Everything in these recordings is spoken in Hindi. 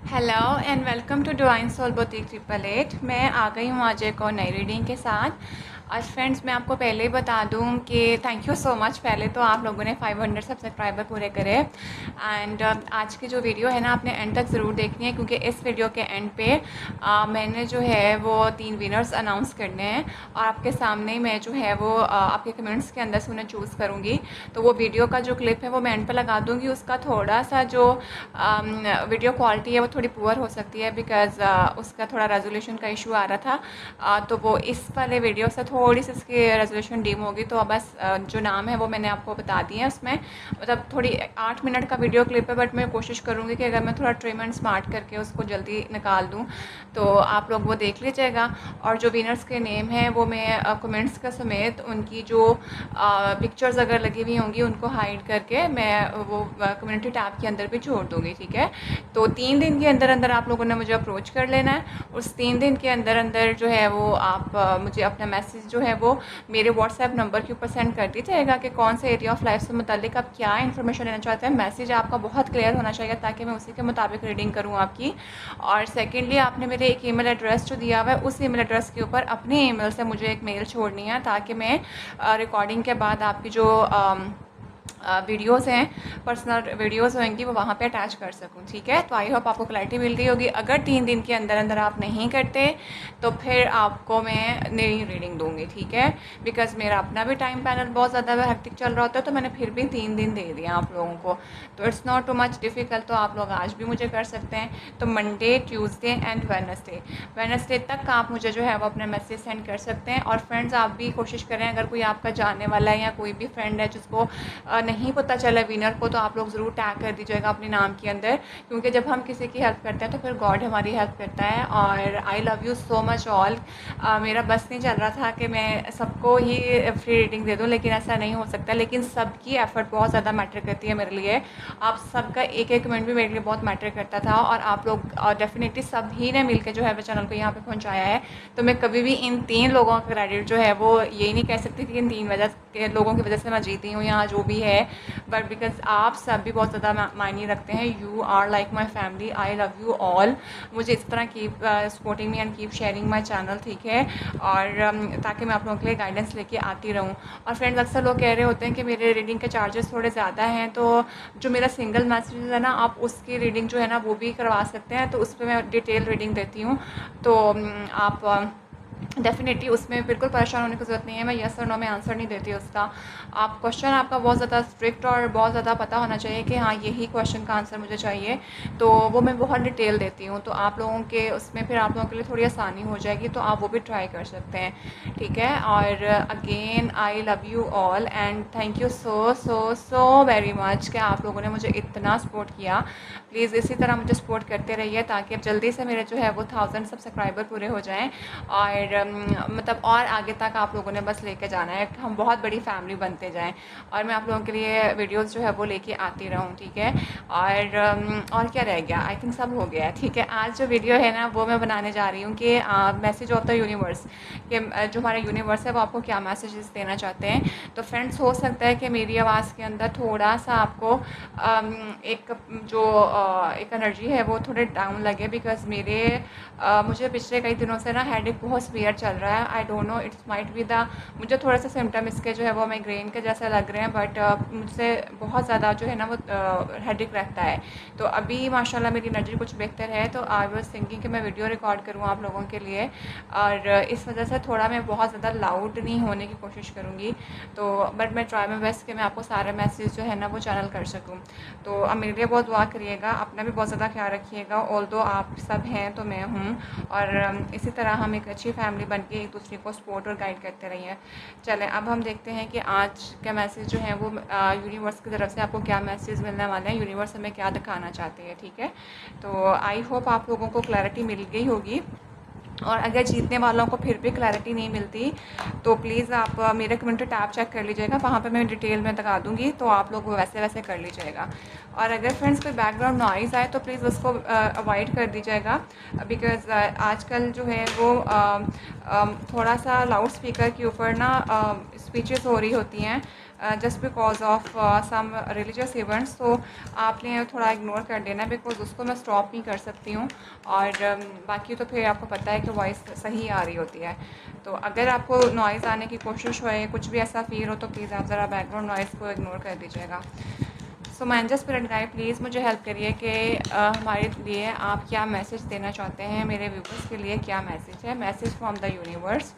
Hello and welcome to divine soul boutique 888। मैं आ गई हूँ आज एक और नई रीडिंग के साथ। आज फ्रेंड्स मैं आपको पहले ही बता दूँ कि थैंक यू सो मच। पहले तो आप लोगों ने 500 सब्सक्राइबर पूरे करे एंड आज की जो वीडियो है ना आपने एंड तक ज़रूर देखनी है, क्योंकि इस वीडियो के एंड पे मैंने जो है वो 3 विनर्स अनाउंस करने हैं और आपके सामने ही मैं जो है वो आपके कमेंट्स के अंदर से उन्हें चूज़ करूँगी। तो वो वीडियो का जो क्लिप है वो मैं एंड पर लगा दूँगी। उसका थोड़ा सा जो वीडियो क्वालिटी है वो थोड़ी पुअर हो सकती है, बिकॉज़ उसका थोड़ा रेजोल्यूशन का इशू आ रहा था। तो वो इस वाले वीडियो से थोड़ी सी इसकी रेजोल्यूशन डिम होगी। तो बस जो नाम है वो मैंने आपको बता दिए हैं। उसमें मतलब थोड़ी 8 मिनट का वीडियो क्लिप है, बट मैं कोशिश करूँगी कि अगर मैं थोड़ा ट्रिम एंड स्मार्ट करके उसको जल्दी निकाल दूँ तो आप लोग वो देख लीजिएगा। और जो विनर्स के नेम हैं वो मैं कमेंट्स का समेत उनकी जो पिक्चर्स अगर लगी हुई होंगी उनको हाइड करके मैं वो कम्युनिटी टैब के अंदर भी छोड़ दूँगी, ठीक है। तो 3 दिन के अंदर अंदर आप लोगों ने मुझे अप्रोच कर लेना है। उस 3 दिन के अंदर अंदर जो है वो आप मुझे अपना मैसेज जो है वो मेरे व्हाट्सएप नंबर के ऊपर सेंड कर दीजिएगा कि कौन से एरिया ऑफ लाइफ से मुतालिक आप क्या इन्फॉर्मेशन लेना चाहते हैं। मैसेज आपका बहुत क्लियर होना चाहिए ताकि मैं उसी के मुताबिक रीडिंग करूँ आपकी। और सेकेंडली आपने मेरे एक ईमेल एड्रेस जो दिया हुआ है उस ईमेल एड्रेस के ऊपर अपने ईमेल से मुझे एक मेल छोड़नी है, ताकि मैं रिकॉर्डिंग के बाद आपकी जो वीडियोज़ हैं, पर्सनल वीडियोज़ होंगी, वो वहाँ पे अटैच कर सकूँ, ठीक है। तो आई होप आपको क्लैरिटी मिल गई होगी। अगर 3 दिन के अंदर अंदर आप नहीं करते तो फिर आपको मैं नई रीडिंग दूँगी, ठीक है। बिकॉज़ मेरा अपना भी टाइम पैनल बहुत ज़्यादा हेक्टिक चल रहा होता है, तो मैंने फिर भी 3 दिन दे दिया आप लोगों को। तो it's not too much difficult. तो आप लोग आज भी मुझे कर सकते हैं। तो मंडे, ट्यूसडे एंड वेडनेसडे तक आप मुझे जो है वो अपना मैसेज सेंड कर सकते हैं। और फ्रेंड्स आप भी कोशिश करें, अगर कोई आपका जानने वाला है या कोई भी फ्रेंड है जिसको नहीं पता चला विनर को, तो आप लोग ज़रूर टैग कर दीजिएगा अपने नाम के अंदर, क्योंकि जब हम किसी की हेल्प करते हैं तो फिर गॉड हमारी हेल्प करता है। और आई love you so much all. मेरा बस नहीं चल रहा था कि मैं सबको ही फ्री रीडिंग दे दूँ, लेकिन ऐसा नहीं हो सकता। लेकिन सबकी एफ़र्ट बहुत ज़्यादा मैटर करती है मेरे लिए। आप सबका एक एक कमेंट भी मेरे लिए बहुत मैटर करता था, और आप लोग डेफिनेटली सभी ने मिलकर जो है वो चैनल को यहाँ पे पहुँचाया है। तो मैं कभी भी इन 3 लोगों का क्रेडिट जो है वो यही नहीं कह सकती कि इन 3 वजह के लोगों की वजह से मैं जीती हूँ यहाँ जो भी है, बट बिकॉज आप सब भी बहुत ज़्यादा मायने रखते हैं। You are like my family. I love you all. मुझे इस तरह keep supporting me and keep sharing my channel, ठीक है। और ताकि मैं आप लोगों के लिए गाइडेंस लेके आती रहूँ। और फ्रेंड्स अक्सर लोग कह रहे होते हैं कि मेरे रीडिंग के चार्जेस थोड़े ज़्यादा हैं, तो जो मेरा सिंगल मैसेज है ना आप उसकी रीडिंग जो है ना वो भी करवा सकते हैं। तो उस पर मैं डिटेल रीडिंग देती हूँ। तो आप डेफ़िनेटली उसमें बिल्कुल परेशान होने की ज़रूरत नहीं है। मैं येस और नो में आंसर नहीं देती उसका। आप क्वेश्चन आपका बहुत ज़्यादा स्ट्रिक्ट और बहुत ज़्यादा पता होना चाहिए कि हाँ यही क्वेश्चन का आंसर मुझे चाहिए, तो वो मैं बहुत डिटेल देती हूँ। तो आप लोगों के उसमें फिर आप लोगों के लिए थोड़ी आसानी हो जाएगी, तो आप वो भी ट्राई कर सकते हैं, ठीक है। और again I love you all and thank you so so so very much कि आप लोगों ने मुझे इतना सपोर्ट किया। प्लीज़ इसी तरह मुझे सपोर्ट करते रहिए ताकि अब जल्दी से मेरे जो है वो 1000 सब्सक्राइबर पूरे हो जाएँ। और मतलब और आगे तक आप लोगों ने बस लेके जाना है, हम बहुत बड़ी फैमिली बनते जाएं और मैं आप लोगों के लिए वीडियोस जो है वो लेके आती रहूं, ठीक है। और क्या रह गया, आई थिंक सब हो गया है, ठीक है। आज जो वीडियो है ना वो मैं बनाने जा रही हूँ कि मैसेज ऑफ द यूनिवर्स, कि जो हमारा यूनिवर्स है वो आपको क्या मैसेजेस देना चाहते हैं। तो फ्रेंड्स हो सकता है कि मेरी आवाज़ के अंदर थोड़ा सा आपको एक जो एक एनर्जी है वो थोड़े डाउन लगे, बिकॉज मुझे पिछले कई दिनों से ना हेडेक बहुत सीवियर चल रहा है। I don't know, it's might be the, मुझे थोड़ा सा सिम्टम इसके जो है वो माइग्रेन के जैसे लग रहे हैं, बट मुझसे बहुत ज़्यादा जो है ना वो हेडेक रहता है। तो अभी माशाल्लाह मेरी एनर्जी कुछ बेहतर है, तो आई वाज थिंकिंग कि मैं वीडियो रिकॉर्ड करूँ आप लोगों के लिए। और इस वजह से थोड़ा मैं बहुत ज़्यादा लाउड नहीं होने की कोशिश करूँगी। तो बट मैं ट्राई माई बेस्ट कि मैं आपको सारे मैसेज जो है ना वो चैनल कर सकूँ। तो अब मेरे लिए बहुत दुआ करिएगा, अपना भी बहुत ज़्यादा ख्याल रखिएगा। ऑल्दो आप सब हैं तो मैं हूँ, और इसी तरह हम एक अच्छी फैमिली बन के एक दूसरे को सपोर्ट और गाइड करते रहिए। चलें अब हम देखते हैं कि आज का मैसेज जो है वो यूनिवर्स की तरफ से आपको क्या मैसेज मिलने वाले हैं, यूनिवर्स हमें क्या दिखाना चाहते हैं, ठीक है। तो आई होप आप लोगों को क्लैरिटी मिल गई होगी। और अगर जीतने वालों को फिर भी क्लैरिटी नहीं मिलती तो प्लीज़ आप मेरे कम्युनिटी टैब चेक कर लीजिएगा, वहाँ पे मैं डिटेल में दिखा दूँगी, तो आप लोग वैसे वैसे कर लीजिएगा। और अगर फ्रेंड्स कोई बैकग्राउंड नॉइज़ आए तो प्लीज़ उसको अवॉइड कर दीजिएगा, बिकॉज़ आजकल जो है वो थोड़ा सा लाउड स्पीकर के ऊपर ना स्पीचेस हो रही होती हैं, just because of some religious events, तो आपने थोड़ा इग्नोर कर देना बिकॉज उसको मैं स्टॉप नहीं कर सकती हूँ। और बाकी तो फिर आपको पता है कि वॉइस सही आ रही होती है। तो अगर आपको नॉइज़ आने की कोशिश हो, कुछ भी ऐसा फील हो, तो प्लीज़ आप ज़रा बैकग्राउंड नॉइज़ को इग्नोर कर दीजिएगा। So mind spirit guide, please मुझे हेल्प करिए कि हमारे लिए आप क्या मैसेज देना चाहते हैं, मेरे व्यूवर्स के लिए क्या मैसेज है, message from the universe.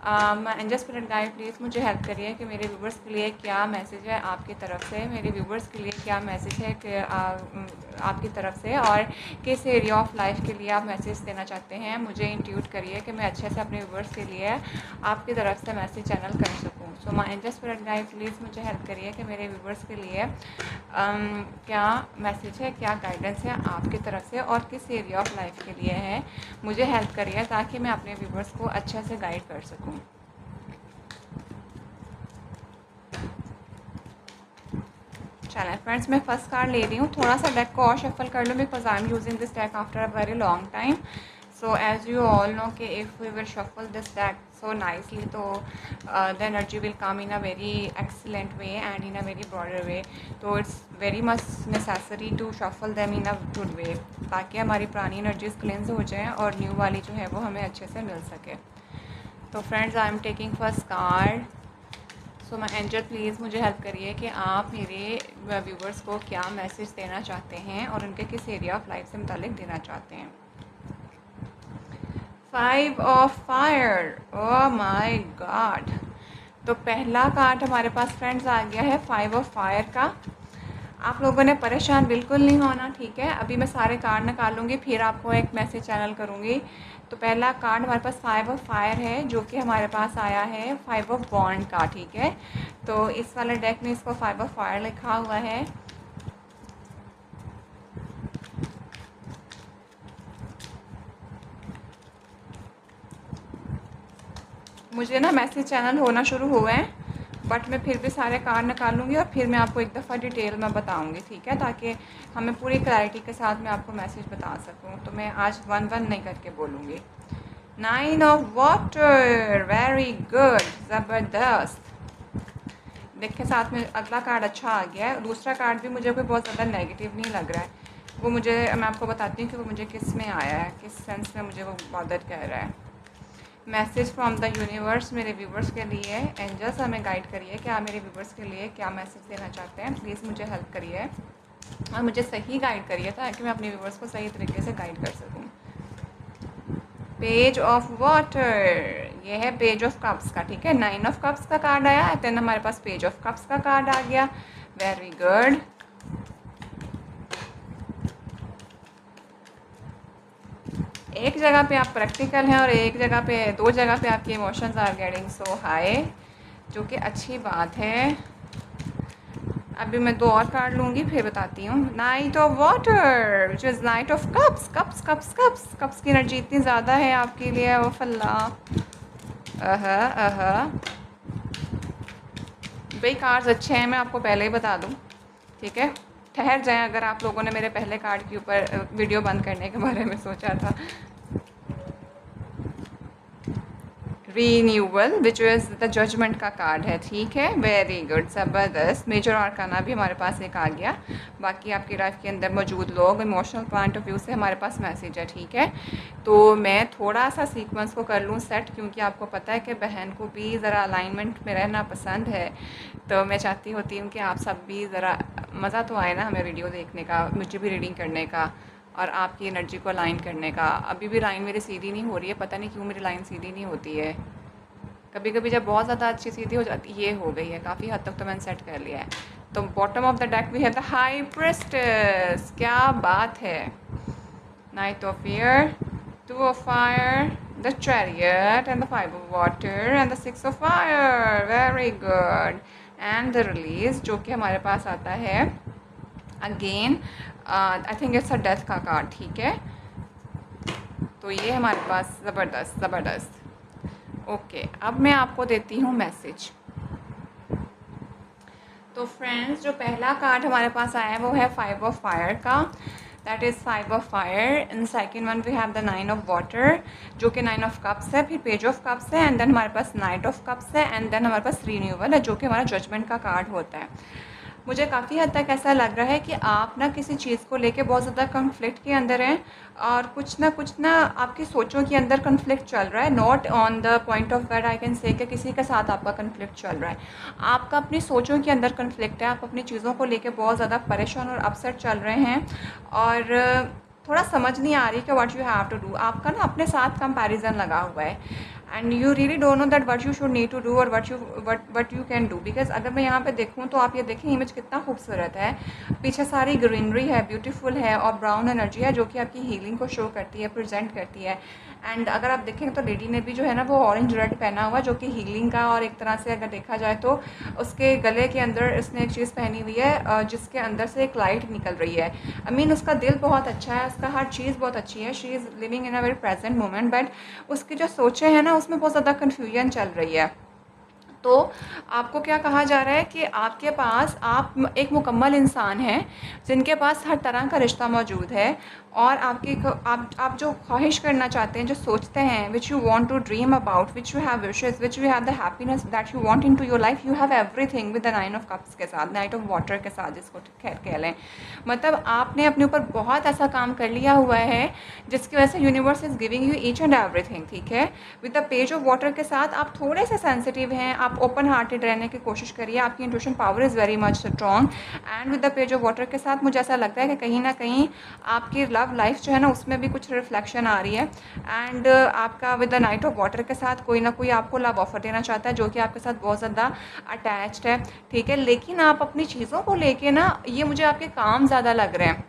Angel spirit guide, please मुझे हेल्प करिए कि मेरे व्यूवर्स के लिए क्या मैसेज है आपकी तरफ से, मेरे व्यूवर्स के लिए क्या मैसेज है कि आपकी तरफ से, और किस एरिया ऑफ लाइफ के लिए आप मैसेज देना चाहते हैं। मुझे इंट्यूट करिए कि मैं अच्छे से अपने व्यूवर्स के लिए आपकी तरफ से मैसेज चैनल कर सकूँ। So my angel spirit guide, please मुझे हेल्प करिए कि मेरे व्यूवर्स के लिए क्या मैसेज है, क्या गाइडेंस है आपकी तरफ से, और किस एरिया ऑफ लाइफ के लिए है। मुझे हेल्प करिए ताकि मैं अपने व्यूवर्स को अच्छे से गाइड कर सकूँ। चलें फ्रेंड्स, मैं फर्स्ट कार्ड ले रही हूँ। थोड़ा सा डेक को और शफल कर लूँ because I am using this deck after a very long time. So as you all know कि if we will shuffle this deck so nicely, तो the energy will come in a very excellent way and in a very broader way, तो it's very much necessary to shuffle them in a good way ताकि हमारी पुरानी एनर्जीज क्लेंस हो जाएं और न्यू वाली जो है वो हमें अच्छे से मिल सके। तो friends, I am taking first card. So my angel, please मुझे हेल्प करिए कि आप मेरे व्यूवर्स को क्या मैसेज देना चाहते हैं और उनके किस एरिया ऑफ लाइफ से मुतालिक देना चाहते हैं। 5 of fire, oh my God. तो पहला कार्ड हमारे पास फ्रेंड्स आ गया है 5 ऑफ फायर का। आप लोगों ने परेशान बिल्कुल नहीं होना, ठीक है। अभी मैं सारे कार्ड निकालूंगी, फिर आपको एक मैसेज चैनल करूंगी। तो पहला कार्ड हमारे पास 5 ऑफ फायर है, जो कि हमारे पास आया है 5 ऑफ बॉन्ड का, ठीक है। तो इस वाले डेक में इसको 5 ऑफ फायर लिखा हुआ है। मुझे ना मैसेज चैनल होना शुरू हुए हैं, बट मैं फिर भी सारे कार्ड निकालूंगी और फिर मैं आपको एक दफ़ा डिटेल में बताऊंगी, ठीक है, ताकि हमें पूरी क्लैरिटी के साथ मैं आपको मैसेज बता सकूं। तो मैं आज 1-1 नहीं करके बोलूँगी। 9 ऑफ वाटर, वेरी गुड, ज़बरदस्त। देखिए साथ में अगला कार्ड अच्छा आ गया है। दूसरा कार्ड भी मुझे कोई बहुत ज़्यादा नेगेटिव नहीं लग रहा है। वो मुझे, मैं आपको बताती हूँ कि वो मुझे किस में आया है, किस सेंस में मुझे वो मदद कर रहा है। मैसेज फ्रॉम द यूनिवर्स, मेरे व्यूवर्स के लिए। एंजल्स, हमें गाइड करिए कि आप मेरे व्यूवर्स के लिए क्या मैसेज देना चाहते हैं। प्लीज़ मुझे हेल्प करिए और मुझे सही गाइड करिए ताकि मैं अपने व्यूवर्स को सही तरीके से गाइड कर सकूँ। पेज ऑफ वाटर, ये है पेज ऑफ कप्स का, ठीक है। 9 ऑफ कप्स का कार्ड आया, देन हमारे पास पेज ऑफ कप्स का कार्ड आ गया। Very good. एक जगह पे आप प्रैक्टिकल हैं और एक जगह पे, दो जगह पे आपके emotions are getting so high, जो कि अच्छी बात है। अभी मैं 2 और कार्ड लूँगी फिर बताती हूँ। Night of water, which is night of cups. Cups cups cups cups की एनर्जी इतनी ज़्यादा है आपके लिए, ओ फल्ला। भाई कार्ड्स अच्छे हैं, मैं आपको पहले ही बता दूँ, ठीक है। ठहर जाएं अगर आप लोगों ने मेरे पहले कार्ड के ऊपर वीडियो बंद करने के बारे में सोचा था। Renewal, which is the judgement का कार्ड है, ठीक है। वेरी गुड, ज़बरदस्त। मेजर आर्काना भी हमारे पास एक आ गया। बाकी आपकी लाइफ के अंदर मौजूद लोग, इमोशनल पॉइंट ऑफ व्यू से हमारे पास मैसेज है, ठीक है। तो मैं थोड़ा सा सीक्वेंस को कर लूँ सेट, क्योंकि आपको पता है कि बहन को भी ज़रा अलाइनमेंट में रहना पसंद है। तो मैं चाहती होती हूँ कि आप सब भी ज़रा मज़ा तो आए ना हमें वीडियो देखने का, मुझे भी रीडिंग करने का और आपकी एनर्जी को अलाइन करने का। अभी भी लाइन मेरी सीधी नहीं हो रही है, पता नहीं क्यों मेरी लाइन सीधी नहीं होती है। कभी कभी जब बहुत ज़्यादा अच्छी सीधी हो जाती, ये हो गई है, काफ़ी हद तक तो मैंने सेट कर लिया है। तो bottom of the deck we have the high priestess, क्या बात है। Knight of fear, 2 of fire, the chariot and the 5 of water and the 6 of fire, very good. And the release, जो कि हमारे पास आता है again, I think it's a death का कार्ड, ठीक है। तो ये हमारे पास ज़बरदस्त ज़बरदस्त। ओके, अब मैं आपको देती हूँ मैसेज। तो फ्रेंड्स, जो पहला कार्ड हमारे पास आया है वो है 5 ऑफ फायर का। That is 5 of fire. In second one we have the 9 of water जो कि 9 ऑफ कप्स है, फिर पेज ऑफ कप्स है, एंड देन हमारे पास नाइट ऑफ कप्स है, एंड देन हमारे पास रिन्यूअल है जो कि हमारा जजमेंट का कार्ड होता है। मुझे काफ़ी हद तक ऐसा लग रहा है कि आप ना किसी चीज़ को लेके बहुत ज़्यादा कन्फ्लिक्ट के अंदर हैं, और कुछ ना आपकी सोचों के अंदर कन्फ्लिक्ट चल रहा है। Not on the point of wait I can say कि किसी के साथ आपका कन्फ्लिक्ट चल रहा है, आपका अपनी सोचों के अंदर कन्फ्लिक्ट है। आप अपनी चीज़ों को लेके बहुत ज़्यादा परेशान और अपसेट चल रहे हैं, और थोड़ा समझ नहीं आ रही कि what you have to do. आपका ना अपने साथ कंपैरिजन लगा हुआ है, and you really don't know that what you should need to do और what you can do. Because अगर मैं यहाँ पे देखूँ तो आप ये देखें इमेज कितना खूबसूरत है, पीछे सारी ग्रीनरी है, ब्यूटीफुल है, और ब्राउन एनर्जी है जो कि आपकी हीलिंग को शो करती है, प्रेजेंट करती है। एंड अगर आप देखें तो लेडी ने भी जो है ना वो ऑरेंज रेड पहना हुआ जो कि हीलिंग का, और एक तरह से अगर देखा जाए तो उसके गले के अंदर उसने एक चीज़ पहनी हुई है जिसके अंदर से एक लाइट निकल रही है। आई मीन उसका दिल बहुत अच्छा है, उसका हर चीज़ बहुत अच्छी है, she is living in a very present moment, but उसकी जो सोचें हैं ना उसमें बहुत ज़्यादा कन्फ्यूजन चल रही है। तो आपको क्या कहा जा रहा है कि आपके पास आप एक मुकम्मल इंसान हैं जिनके पास हर तरह का रिश्ता मौजूद है, और आप जो ख्वाहिश करना चाहते हैं, जो सोचते हैं, which you want to dream about, which you have wishes, which you have the happiness that you want into your life, you have everything with the 9 of cups के साथ, नाइट ऑफ वाटर के साथ, जिसको खैर कह लें। मतलब आपने अपने ऊपर बहुत ऐसा काम कर लिया हुआ है जिसकी वजह से universe is giving you each and everything, ठीक है। With the page of water के साथ आप थोड़े से सेंसिटिव हैं, आप ओपन हार्टेड रहने की कोशिश करिए, आपकी intuition power is very much strong. And with the page of water के साथ मुझे ऐसा लगता है कि कहीं ना कहीं आपकी लव लाइफ जो है ना उसमें भी कुछ रिफ्लेक्शन आ रही है। एंड आपका with the night of water के साथ कोई ना कोई आपको लव ऑफर देना चाहता है जो कि आपके साथ बहुत ज़्यादा अटैच्ड है, ठीक है। लेकिन आप अपनी चीज़ों को लेके ना, ये मुझे आपके काम ज़्यादा लग रहे हैं,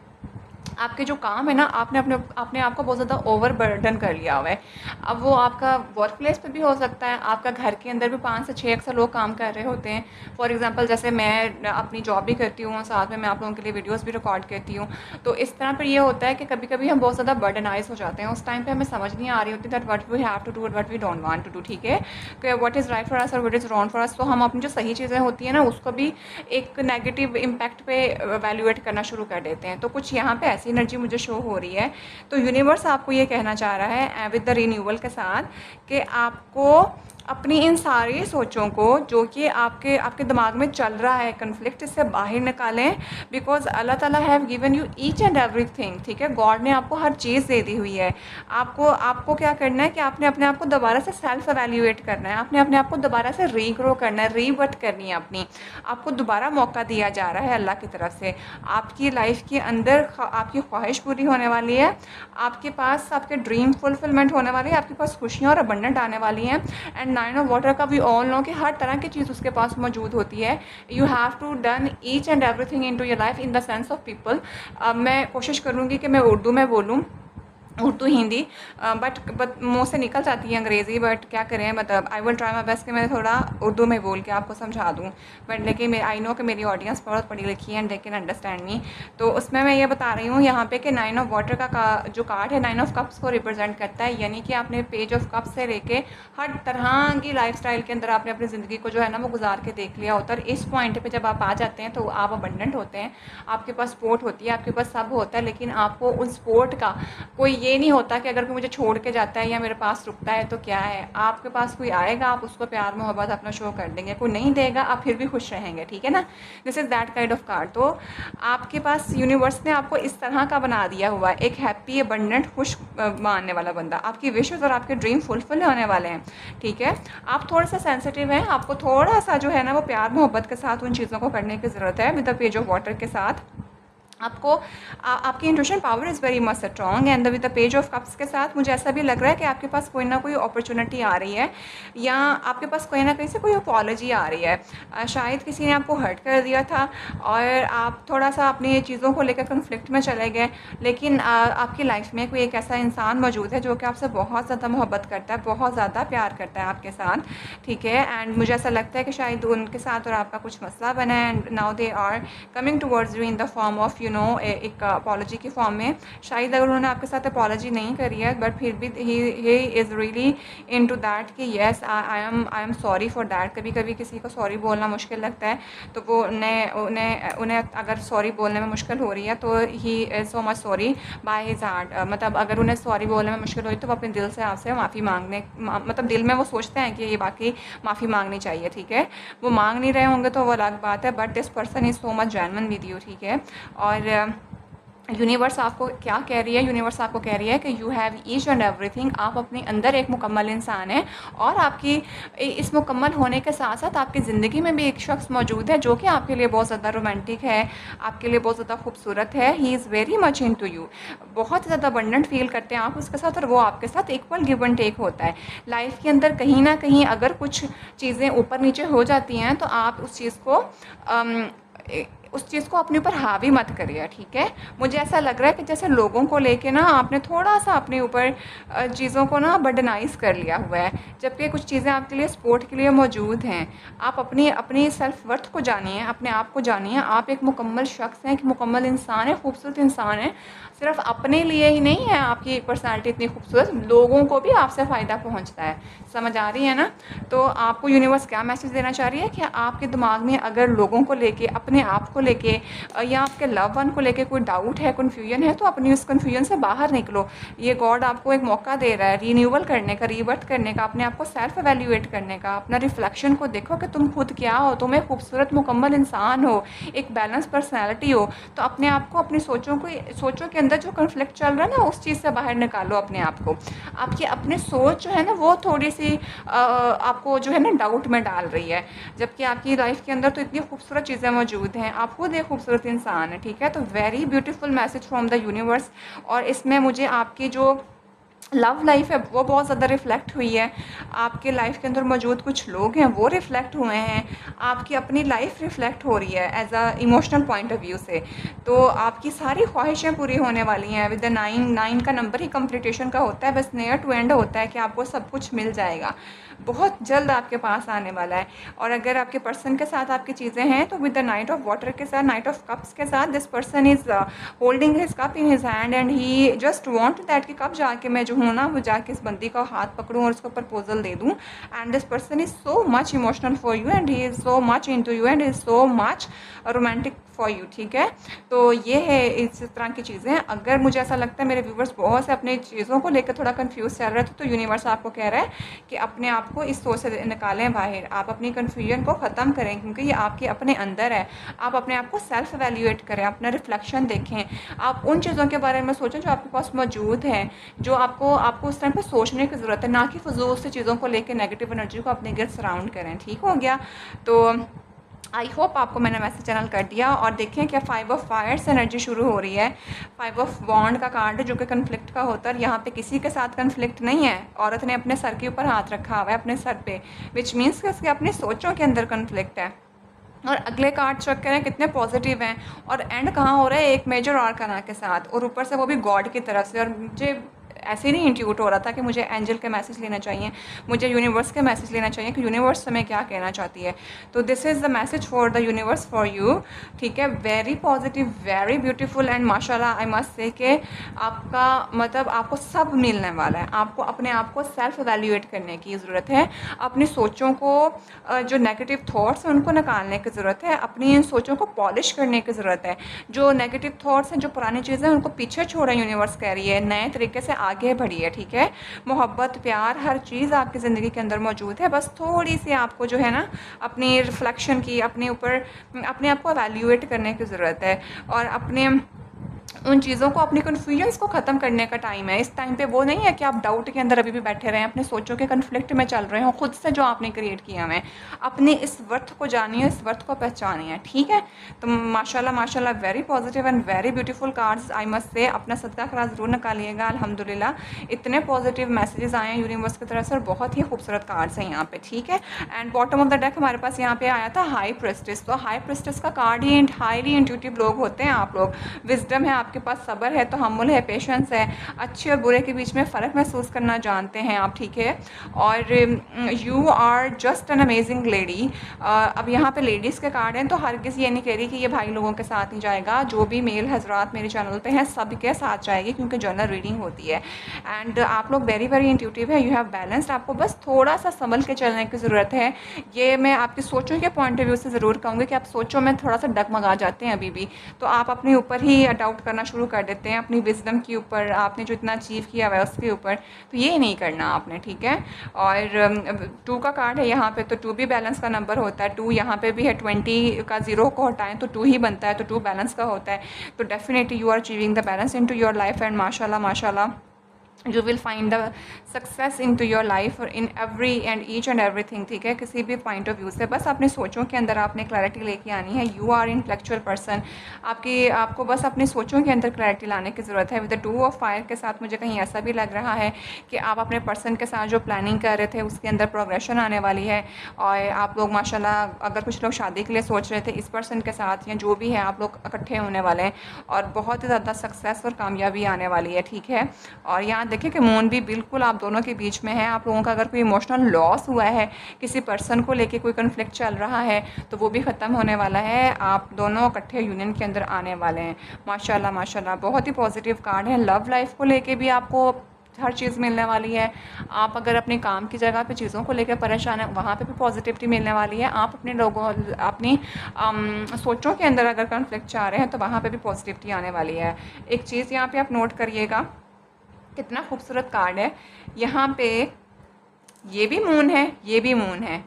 आपके जो काम है ना आपने आप को बहुत ज़्यादा ओवर बर्डन कर लिया हुआ है। अब वो आपका वर्क प्लेस पे भी हो सकता है, आपका घर के अंदर भी 5 से 6 अक्सर लोग काम कर रहे होते हैं। फॉर एग्जांपल जैसे मैं अपनी जॉब भी करती हूँ, साथ में मैं आप लोगों के लिए वीडियोस भी रिकॉर्ड करती हूँ। तो इस तरह पर ये होता है कि कभी कभी हम बहुत ज़्यादा बर्डनाइज हो जाते हैं, उस टाइम पर हमें समझ नहीं आ रही होती that what we have to do what we don't want to do, ठीक है, कि what is right for us और what is wrong for us. तो हम अपनी जो सही चीज़ें होती हैं ना उसको भी एक नेगेटिव इम्पैक्ट पे वैल्यूएट करना शुरू कर देते हैं। तो कुछ यहाँ पे ऐसी एनर्जी मुझे शो हो रही है। तो यूनिवर्स आपको ये कहना चाह रहा है विद द रिन्यूअल के साथ कि आपको अपनी इन सारी सोचों को जो कि आपके दिमाग में चल रहा है कन्फ्लिक्ट, इससे बाहर निकालें। बिकॉज अल्लाह ताला have given you each and everything, ठीक है। गॉड ने आपको हर चीज़ दे दी हुई है। आपको क्या करना है कि आपने अपने आप को दोबारा से सेल्फ एवेल्यूएट करना है, आपने अपने आप को दोबारा से रीग्रो करना है, रीबर्थ करनी है अपनी। आपको दोबारा मौका दिया जा रहा है अल्लाह की तरफ से। आपकी लाइफ के अंदर आपकी ख्वाहिश पूरी होने वाली है, आपके पास आपके ड्रीम फुलफिलमेंट होने वाली है, आपके पास खुशियाँ और अबंडेंट आने वाली हैं। एंड 9 ऑफ वाटर का भी ऑल नो कि हर तरह की चीज़ उसके पास मौजूद होती है। You have to done each and everything into your life in the sense of people. मैं कोशिश करूँगी कि मैं उर्दू में बोलूँ, उर्दू हिंदी, बट मुँह से निकल जाती है अंग्रेज़ी, बट क्या करें, मतलब I will try my best कि मैं थोड़ा उर्दू में बोल के आपको समझा दूँ। बट लेकिन आई नो कि मेरी ऑडियंस बहुत पढ़ी लिखी है and they can understand me. तो उसमें मैं ये बता रही हूँ यहाँ पे कि 9 ऑफ वाटर का जो कार्ड है 9 ऑफ कप्स को रिप्रेजेंट करता है, यानी कि आपने पेज ऑफ कप्स से लेके हर तरह की लाइफस्टाइल के अंदर आपने अपनी ज़िंदगी को जो है ना वो गुजार के देख लिया होता है। और इस पॉइंट पे जब आप आ जाते हैं तो आप अबंडेंट होते हैं, आपके पास सपोर्ट होती है, आपके पास सब होता है, लेकिन आपको उस सपोर्ट का कोई ये नहीं होता कि अगर कोई मुझे छोड़ के जाता है या मेरे पास रुकता है तो क्या है। आपके पास कोई आएगा, आप उसको प्यार मोहब्बत अपना शो कर देंगे, कोई नहीं देगा आप फिर भी खुश रहेंगे, ठीक है ना। This is that kind of card. तो आपके पास यूनिवर्स ने आपको इस तरह का बना दिया हुआ है, एक हैप्पी अबंडेंट खुश मानने वाला बंदा। आपकी विशेज़ और आपके ड्रीम फुलफिल होने वाले हैं, ठीक है। आप थोड़ा सा सेंसिटिव हैं, आपको थोड़ा सा जो है ना वो प्यार मोहब्बत के साथ उन चीज़ों को करने की ज़रूरत है। With the page of water के साथ आपको आपकी intuition power is very much strong. And with the page of cups के साथ मुझे ऐसा भी लग रहा है कि आपके पास कोई ना कोई अपॉर्चुनिटी आ रही है, या आपके पास कोई ना कहीं से कोई अपॉलॉजी आ रही है। शायद किसी ने आपको हर्ट कर दिया था और आप थोड़ा सा अपनी चीज़ों को लेकर कन्फ्लिक्ट में चले गए, लेकिन आपकी लाइफ में कोई एक ऐसा इंसान मौजूद है जो कि आपसे बहुत ज़्यादा मोहब्बत करता है, बहुत ज़्यादा प्यार करता है आपके साथ, ठीक है। एंड मुझे ऐसा लगता है कि शायद उनके साथ और आपका कुछ मसला बना है, and now they are coming towards you in the form of you know एक अपॉलॉजी की फॉर्म में। शायद अगर उन्होंने आपके साथ अपॉलॉजी नहीं करी है, बट फिर भी he is really into that कि yes I am sorry for that. कभी कभी किसी को सॉरी बोलना मुश्किल लगता है, तो वो उन्हें अगर सॉरी बोलने में मुश्किल हो रही है तो ही is so much sorry by his heart. मतलब अगर उन्हें सॉरी बोलने में मुश्किल हुई तो वो अपने दिल से आपसे माफ़ी मतलब दिल में वो सोचते हैं कि ये बाकी माफ़ी मांगनी चाहिए, ठीक है। वो मांग नहीं रहे होंगे तो वो अलग बात है, but this person is so much genuine with you, ठीक है। और यूनिवर्स आपको क्या कह रही है? यूनिवर्स आपको कह रही है कि you have each and everything. आप अपने अंदर एक मुकम्मल इंसान हैं, और आपकी इस मुकम्मल होने के साथ साथ आपकी ज़िंदगी में भी एक शख्स मौजूद है जो कि आपके लिए बहुत ज़्यादा रोमांटिक है, आपके लिए बहुत ज़्यादा खूबसूरत है। He is very much into you. बहुत ज़्यादा अबंडेंट फील करते हैं आप उसके साथ, और वो आपके साथ इक्वल गिव एंड टेक होता है। लाइफ के अंदर कहीं ना कहीं अगर कुछ चीज़ें ऊपर नीचे हो जाती हैं तो आप उस चीज़ को अपने ऊपर हावी मत करिए, ठीक है। मुझे ऐसा लग रहा है कि जैसे लोगों को लेके ना आपने थोड़ा सा अपने ऊपर चीज़ों को ना बर्डनाइज कर लिया हुआ है, जबकि कुछ चीज़ें आपके लिए सपोर्ट के लिए मौजूद हैं। आप अपनी अपनी सेल्फ वर्थ को जानिए, अपने आप को जानिए। आप एक मुकम्मल शख्स हैं, एक मुकम्मल इंसान है, खूबसूरत इंसान है। सिर्फ अपने लिए ही नहीं है आपकी पर्सनैलिटी इतनी खूबसूरत, लोगों को भी आपसे फ़ायदा पहुँचता है। समझ आ रही है ना? तो आपको यूनिवर्स क्या मैसेज देना चाह रही है कि आपके दिमाग में अगर लोगों को लेके, अपने आप को लेके या आपके लव वन को लेके कोई डाउट है, कन्फ्यूजन है, तो अपनी उस कन्फ्यूजन से बाहर निकलो। ये गॉड आपको एक मौका दे रहा है रीन्यूअल करने का, रीबर्थ करने का, अपने आप को सेल्फ एवेल्यूएट करने का। अपना रिफ्लेक्शन को देखो कि तुम खुद क्या हो, तुम एक खूबसूरत मुकम्मल इंसान हो, एक बैलेंस पर्सनैलिटी हो। तो अपने आप को, अपनी सोचों के अंदर जो कन्फ्लिक्ट चल रहा है ना, उस चीज़ से बाहर निकालो अपने आप को। आपकी अपनी सोच जो है ना वो थोड़ी सी आपको जो है ना डाउट में डाल रही है, जबकि आपकी लाइफ के अंदर तो इतनी खूबसूरत चीज़ें मौजूद हैं। आप खुद एक खूबसूरत इंसान है, ठीक है। तो very beautiful message from the universe. और इसमें मुझे आपकी जो लव लाइफ है वो बहुत ज़्यादा रिफ़्लेक्ट हुई है। आपके लाइफ के अंदर मौजूद कुछ लोग हैं वो रिफ़्लेक्ट हुए हैं। आपकी अपनी लाइफ रिफ़्लेक्ट हो रही है as a emotional point of view से। तो आपकी सारी ख्वाहिशें पूरी होने वाली हैं विद द 9 का नंबर ही कंप्लीटेशन का होता है, बस नियर टू एंड होता है कि आपको सब कुछ मिल जाएगा, बहुत जल्द आपके पास आने वाला है। और अगर आपके पर्सन के साथ आपकी चीज़ें हैं तो with the night of water के साथ, नाइट ऑफ कप्स के साथ, this person is holding his cup in his hand and he just want that कि कब जाके मैं जो हूँ ना वो जाके इस बंदी का हाथ पकड़ूँ और उसको प्रपोजल दे दूँ। And this person is so much emotional for you and he is so much into you and is so much romantic for you, ठीक है। तो ये है इस तरह की चीज़ें। अगर मुझे ऐसा लगता है मेरे व्यूवर्स बहुत से अपनी चीज़ों को लेकर थोड़ा कंफ्यूज चल रहे थे, तो यूनिवर्स आपको कह रहा है कि अपने आप को इस सोच से निकालें बाहर, आप अपनी कन्फ्यूजन को ख़त्म करें, क्योंकि ये आपके अपने अंदर है। आप अपने आप को सेल्फ एवेल्यूएट करें, अपना रिफ्लेक्शन देखें, आप उन चीज़ों के बारे में सोचें जो आपके पास मौजूद हैं, जो आपको उस टाइम पर सोचने की ज़रूरत है, ना कि फजूल से चीज़ों को लेकर नेगेटिव एनर्जी को अपने गिर्द सराउंड करें। ठीक हो गया? तो आई होप आपको मैंने मैसेज चैनल कर दिया। और देखें क्या 5 ऑफ फायर्स एनर्जी शुरू हो रही है। 5 ऑफ वॉन्ड का कार्ड जो कि कन्फ्लिक्ट का होता है, यहाँ पे किसी के साथ कन्फ्लिक्ट नहीं है। औरत ने अपने सर के ऊपर हाथ रखा हुआ है, अपने सर पे, विच मीन्स कि उसके अपनी सोचों के अंदर कन्फ्लिक्ट है। और अगले कार्ड चेक करें कितने पॉजिटिव हैं, और एंड कहाँ हो रहा है, एक मेजर आर्काना के साथ, और ऊपर से वो भी गॉड की तरफ से। और मुझे ऐसे नहीं इंट्यूट हो रहा था कि मुझे एंजल के मैसेज लेना चाहिए, मुझे यूनिवर्स के मैसेज लेना चाहिए कि यूनिवर्स हमें क्या कहना चाहती है। तो this is the message for the universe for you, ठीक है। Very positive, very beautiful and माशाल्लाह आई मस्ट से कि आपका मतलब आपको सब मिलने वाला है। आपको अपने आप को सेल्फ एवेल्यूएट करने की ज़रूरत है, अपनी सोचों को जो नेगेटिव थॉट्स हैं उनको निकालने की ज़रूरत है, अपनी इन सोचों को पॉलिश करने की ज़रूरत है। जो नेगेटिव थॉट्स हैं, जो पुरानी चीज़ें हैं, उनको पीछे छोड़ा यूनिवर्स कह रही है, नए तरीके से आगे बढ़िए, ठीक है। मोहब्बत, प्यार, हर चीज़ आपकी ज़िंदगी के अंदर मौजूद है। बस थोड़ी सी आपको जो है ना अपनी रिफ्लेक्शन की, अपने ऊपर अपने आप को एवेल्यूएट करने की ज़रूरत है, और अपने उन चीज़ों को, अपनी कन्फ्यूजन्स को ख़त्म करने का टाइम है। इस टाइम पे वो नहीं है कि आप डाउट के अंदर अभी भी बैठे रहें, अपने सोचों के कन्फ्लिक्ट में चल रहे हो खुद से जो आपने क्रिएट किया है। अपने इस वर्थ को जानिए, इस वर्थ को पहचानिए, ठीक है। तो माशाल्लाह माशाल्लाह very positive and very beautiful cards I must say. अपना सदका खरा ज़रूर निकालिएगा। अल्हम्दुलिल्लाह इतने पॉजिटिव मैसेजेस आए हैं यूनिवर्स की तरफ से, और बहुत ही खूबसूरत कार्ड्स हैं यहाँ पे, ठीक है। And bottom of the deck हमारे पास यहाँ पे आया था हाई प्रेस्टिस। तो हाई प्रेस्टिस का कार्ड ही हाईली इंट्यूटिव लोग होते हैं आप लोग, विजडम है आपके आपके पास सब्र है, तहम्मुल है, पेशेंस है, अच्छे और बुरे के बीच में फ़र्क महसूस करना जानते हैं आप, ठीक है। और you are just an amazing lady. अब यहाँ पे लेडीज़ के कार्ड हैं, तो हर किसी ये नहीं कह रही कि ये भाई लोगों के साथ नहीं जाएगा, जो भी मेल हजरात मेरे चैनल पे हैं सब के साथ जाएगी, क्योंकि जनरल रीडिंग होती है। एंड आप लोग वेरी वेरी इंट्यूटिव है, यू हैव बैलेंस्ड। आपको बस थोड़ा सा संभल के चलने की ज़रूरत है। ये मैं आपकी सोचों के पॉइंट ऑफ व्यू से ज़रूर कहूँगी कि आप सोचों में थोड़ा सा डगमगा जाते हैं अभी भी, तो आप अपने ऊपर ही डाउट करना शुरू कर देते हैं, अपनी विजडम के ऊपर, आपने जो इतना अचीव किया हुआ है उसके ऊपर। तो ये नहीं करना आपने, ठीक है। और 2 का कार्ड है यहाँ पे, तो 2 भी बैलेंस का नंबर होता है। 2 यहाँ पे भी है, 20 का 0 को हटाएं तो 2 ही बनता है, तो 2 बैलेंस का होता है। तो definitely you are achieving the balance into your life, and माशाल्लाह माशाल्लाह you will find the success into your life in every and each and everything, ठीक है। किसी भी पॉइंट ऑफ व्यू से बस अपने सोचों के अंदर आपने क्लैरिटी लेके आनी है। यू आर इंटेलेक्चुअल पर्सन, आपको बस अपनी सोचों के अंदर क्लैरिटी लाने की ज़रूरत है। विद द 2 ऑफ फायर के साथ मुझे कहीं ऐसा भी लग रहा है कि आप अपने पर्सन के साथ जो प्लानिंग कर रहे थे उसके अंदर प्रोग्रेशन आने वाली है। और आप लोग माशाल्लाह, अगर कुछ लोग शादी के लिए सोच रहे थे, इस पर्सन के साथ या जो भी है, आप लोग इकट्ठे होने वाले हैं और बहुत ही ज़्यादा सक्सेस और कामयाबी आने वाली है, ठीक है। और यहाँ देखिए कि मून भी बिल्कुल आप दोनों के बीच में है। आप लोगों का अगर कोई इमोशनल लॉस हुआ है, किसी पर्सन को लेके कोई कन्फ्लिक्ट चल रहा है, तो वो भी ख़त्म होने वाला है। आप दोनों इकट्ठे यूनियन के अंदर आने वाले हैं। माशाल्लाह माशाल्लाह, बहुत ही पॉजिटिव कार्ड है। लव लाइफ को लेके भी आपको हर चीज़ मिलने वाली है। आप अगर अपने काम की जगह पे चीज़ों को लेकर परेशान हैं, वहाँ पे भी पॉजिटिविटी मिलने वाली है। आप अपने लोगों अपनी सोचों के अंदर अगर कन्फ्लिक्ट चाह रहे हैं, तो वहाँ पे भी पॉजिटिविटी आने वाली है। एक चीज़ यहाँ पे आप नोट करिएगा, कितना खूबसूरत कार्ड है। यहाँ पे ये भी मून है, ये भी मून है,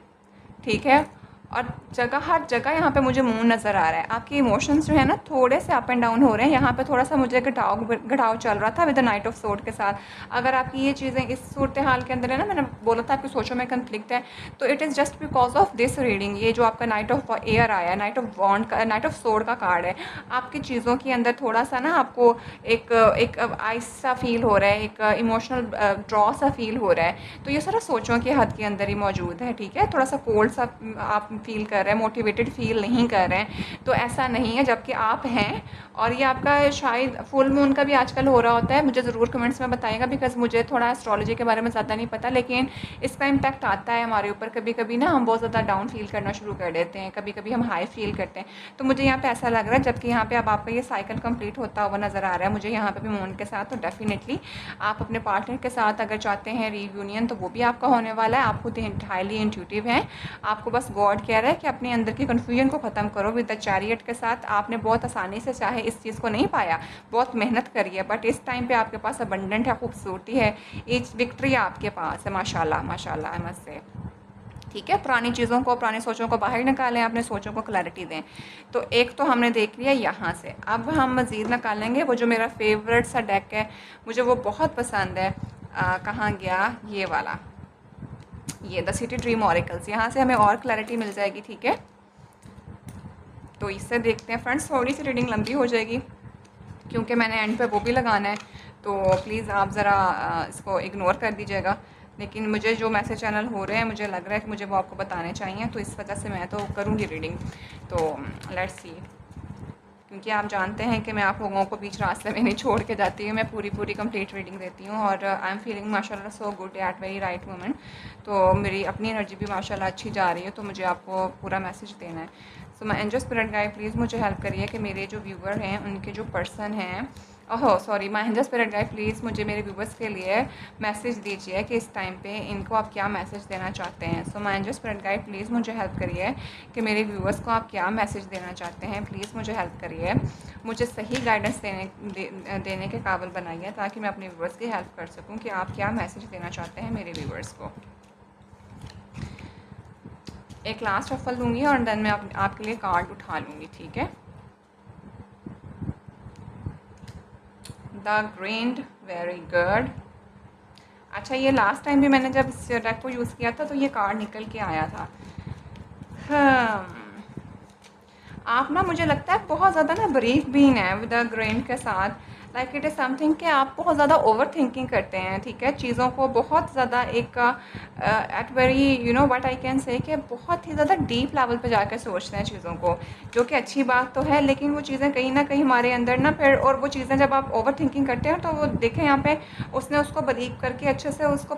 ठीक है। और हर जगह यहाँ पे मुझे मून नज़र आ रहा है। आपके इमोशंस जो है ना थोड़े से अप एंड डाउन हो रहे हैं। यहाँ पे थोड़ा सा मुझे घटाव चल रहा था with the night of sword के साथ। अगर आपकी ये चीज़ें इस सूरत हाल के अंदर है ना, मैंने बोला था आपकी सोचों में कन्फ्लिक्ट है, तो it is just because of this reading. ये जो आपका नाइट ऑफ एयर आया है, नाइट ऑफ वॉन्ड का, नाइट ऑफ सोर्ड का कार्ड है, आपकी चीज़ों के अंदर थोड़ा सा ना आपको एक आइस सा फील हो रहा है, एक इमोशनल ड्रॉ सा फील हो रहा है। तो ये सारा सोचों के हद के अंदर ही मौजूद है, ठीक है। थोड़ा सा कोल्ड सा आप फील कर रहे हैं, मोटिवेटेड फील नहीं कर रहे हैं, तो ऐसा नहीं है, जबकि आप हैं। और ये आपका शायद फुल मून का भी आजकल हो रहा होता है। मुझे ज़रूर कमेंट्स में बताइएगा, बिकॉज मुझे थोड़ा एस्ट्रोलॉजी के बारे में ज़्यादा नहीं पता, लेकिन इसका इम्पैक्ट आता है हमारे ऊपर। कभी कभी ना हम बहुत ज़्यादा डाउन फील करना शुरू कर देते हैं, कभी कभी हम हाई फील करते हैं। तो मुझे यहाँ पे ऐसा लग रहा है, जबकि यहाँ पे अब आपका ये साइकिल कंप्लीट होता हुआ नज़र आ रहा है मुझे यहाँ पे भी मून के साथ। तो डेफिनेटली आप अपने पार्टनर के साथ अगर चाहते हैं रीयूनियन, तो वो भी आपका होने वाला है। आप खुद हाईली इंट्यूटिव हैं, आपको बस गॉड कह रहा है कि अपने अंदर की कन्फ्यूजन को ख़त्म करो। विद द चैरियट के साथ आपने बहुत आसानी से चाहे इस चीज़ को नहीं पाया, बहुत मेहनत करी है, बट इस टाइम पे आपके पास अबंडेंट है, खूबसूरती है, एक विक्ट्री आपके पास है। माशाल्लाह माशाल्लाह, आई मस्ट से, ठीक है। पुरानी चीज़ों को, पुरानी सोचों को बाहर निकालें, अपने सोचों को क्लैरिटी दें। तो एक तो हमने देख लिया यहाँ से। अब हम मज़ीद निकालेंगे वो जो मेरा फेवरेट सा डेक है, मुझे वो बहुत पसंद है। कहाँ गया ये वाला, ये द सिटी ड्रीम ऑरेकल्स। यहाँ से हमें और क्लैरिटी मिल जाएगी, ठीक है। तो इससे देखते हैं फ्रेंड्स, थोड़ी सी रीडिंग लंबी हो जाएगी क्योंकि मैंने एंड पे वो भी लगाना है, तो प्लीज़ आप ज़रा इसको इग्नोर कर दीजिएगा। लेकिन मुझे जो मैसेज चैनल हो रहे हैं, मुझे लग रहा है कि मुझे वो आपको बताने चाहिए, तो इस वजह से मैं तो करूँगी रीडिंग। तो लेट्स सी, क्योंकि आप जानते हैं कि मैं आप लोगों को बीच रास्ते में नहीं छोड़ के जाती हूँ, मैं पूरी कंप्लीट रीडिंग देती हूँ। और आई एम फीलिंग माशाल्लाह so good at very right moment. तो मेरी अपनी एनर्जी भी माशाल्लाह अच्छी जा रही है, तो मुझे आपको पूरा मैसेज देना है। So my angel spirit guide please मुझे हेल्प करिए कि मेरे जो व्यूवर हैं, उनके जो पर्सन हैं, ओहो sorry, my angel spirit guide please मुझे मेरे व्यूवर्स के लिए मैसेज दीजिए कि इस टाइम पे इनको आप क्या मैसेज देना चाहते हैं। So my angel spirit guide please मुझे हेल्प करिए कि मेरे व्यूवर्स को आप क्या मैसेज देना चाहते हैं। प्लीज़ मुझे हेल्प करिए, मुझे सही गाइडेंस देने के काबिल बनाइए, ताकि मैं अपने व्यूवर्स की हेल्प कर सकूँ कि आप क्या मैसेज देना चाहते हैं मेरे व्यूवर्स को। एक लास्ट शफल दूंगी और देन मैं आपके लिए कार्ड उठा लूँगी, ठीक है। The grand, very good. अच्छा, ये लास्ट टाइम भी मैंने जब इस डेक को यूज़ किया था तो ये कार्ड निकल के आया था। आप ना, मुझे लगता है बहुत ज़्यादा ना बरीक बीन है विद द ग्रेंड के साथ। लाइक इट इज़ समथिंग कि आप बहुत ज़्यादा ओवर थिंकिंग करते हैं, ठीक है, चीज़ों को बहुत ज़्यादा एक at very you know what I can say कि बहुत ही ज़्यादा डीप लेवल पे जाकर सोचते हैं चीज़ों को, जो कि अच्छी बात तो है, लेकिन वो चीज़ें कहीं ना कहीं हमारे अंदर ना फिर, और वो चीज़ें जब आप ओवर थिंकिंग करते हैं तो वो देखें यहाँ पे उसने उसको बरीक करके अच्छे से उसको